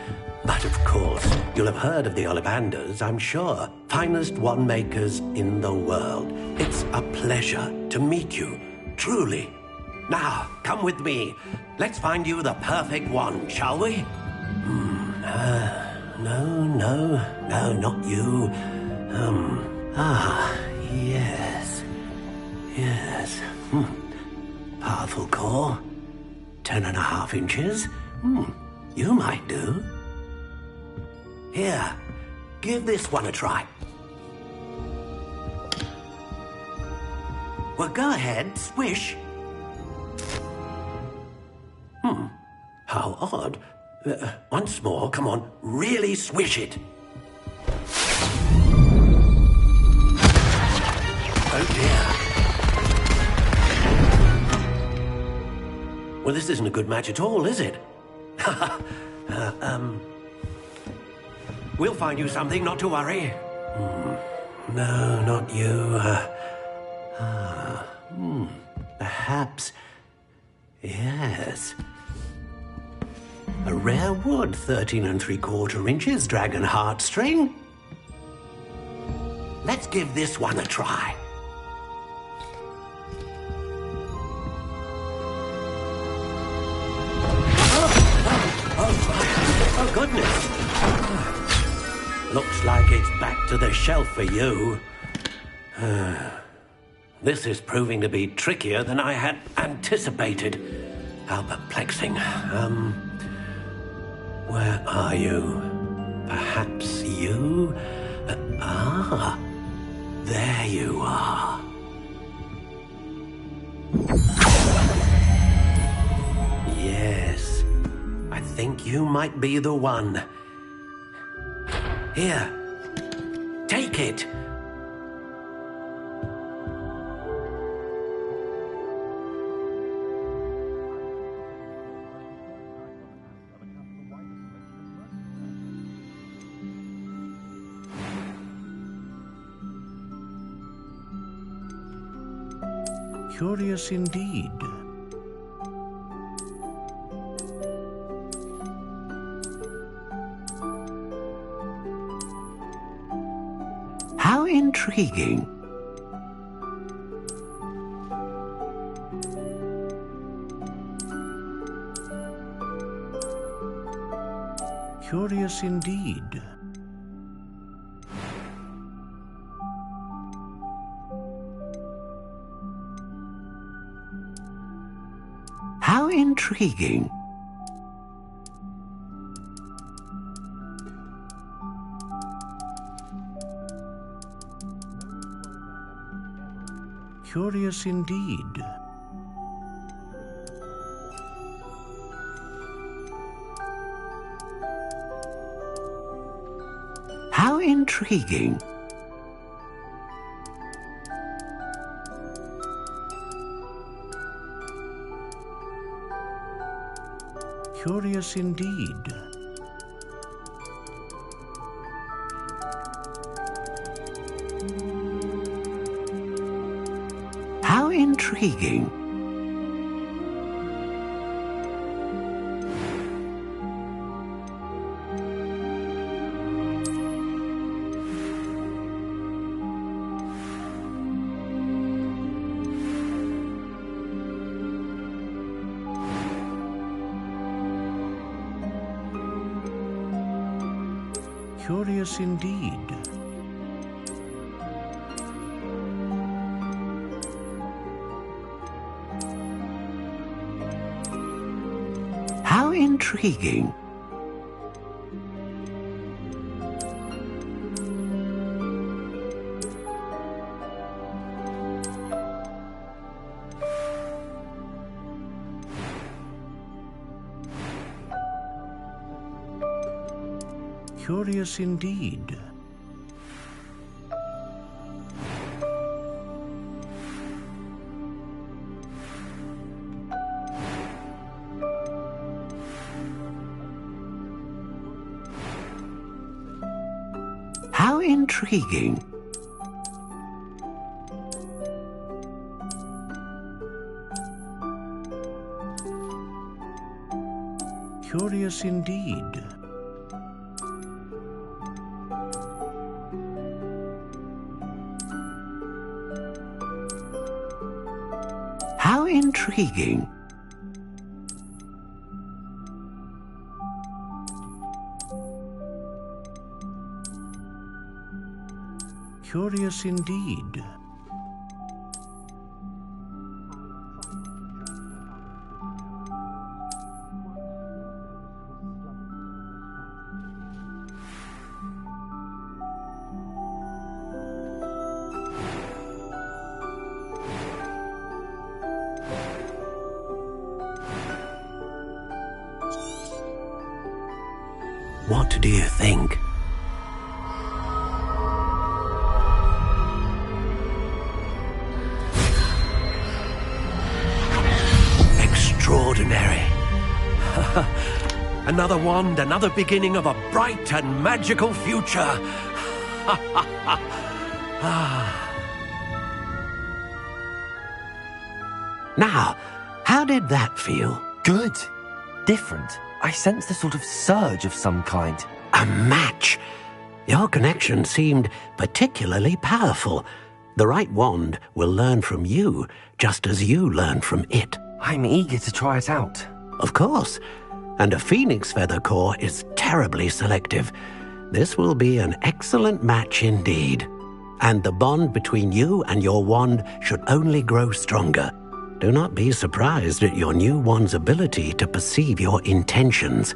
But of course, you'll have heard of the Ollivanders, I'm sure. Finest wand makers in the world. It's a pleasure to meet you, truly. Now, come with me. Let's find you the perfect wand, shall we? No, not you. Yes. Powerful core. 10.5 inches. You might do. Here, give this one a try. Well, go ahead, swish. How odd. Once more, come on, really swish it. Oh dear. Well, this isn't a good match at all, is it? We'll find you something, not to worry. No, not you. Perhaps. Yes. A rare wood, 13 3/4 inches, dragon heartstring. Let's give this one a try. Oh, goodness. Looks like it's back to the shelf for you. This is proving to be trickier than I had anticipated. How perplexing. Where are you? Perhaps you? There you are. Yes, I think you might be the one. Here, take it. Curious indeed. How intriguing. Curious indeed. How intriguing. Curious indeed. How intriguing. Curious indeed. How intriguing. Curious indeed. How intriguing. Curious indeed. How intriguing. Curious indeed. How intriguing. Curious indeed. What do you think? Another wand, another beginning of a bright and magical future. Now, how did that feel? Good. Different. I sensed a sort of surge of some kind. A match. Your connection seemed particularly powerful. The right wand will learn from you, just as you learn from it. I'm eager to try it out. Of course. And a phoenix feather core is terribly selective. This will be an excellent match indeed. And the bond between you and your wand should only grow stronger. Do not be surprised at your new wand's ability to perceive your intentions,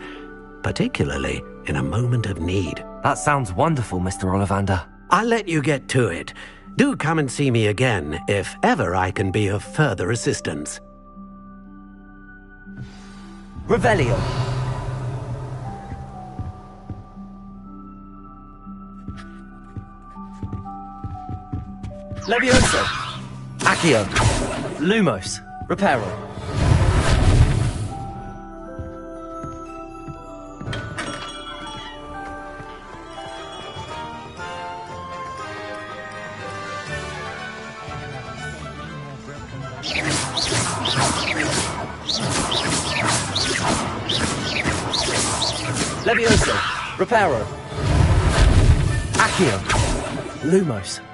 particularly in a moment of need. That sounds wonderful, Mr. Ollivander. I'll let you get to it. Do come and see me again if ever I can be of further assistance. Revelio. Levioso. Accio. Lumos. Reparo. Levioso. Reparo. Accio. Lumos.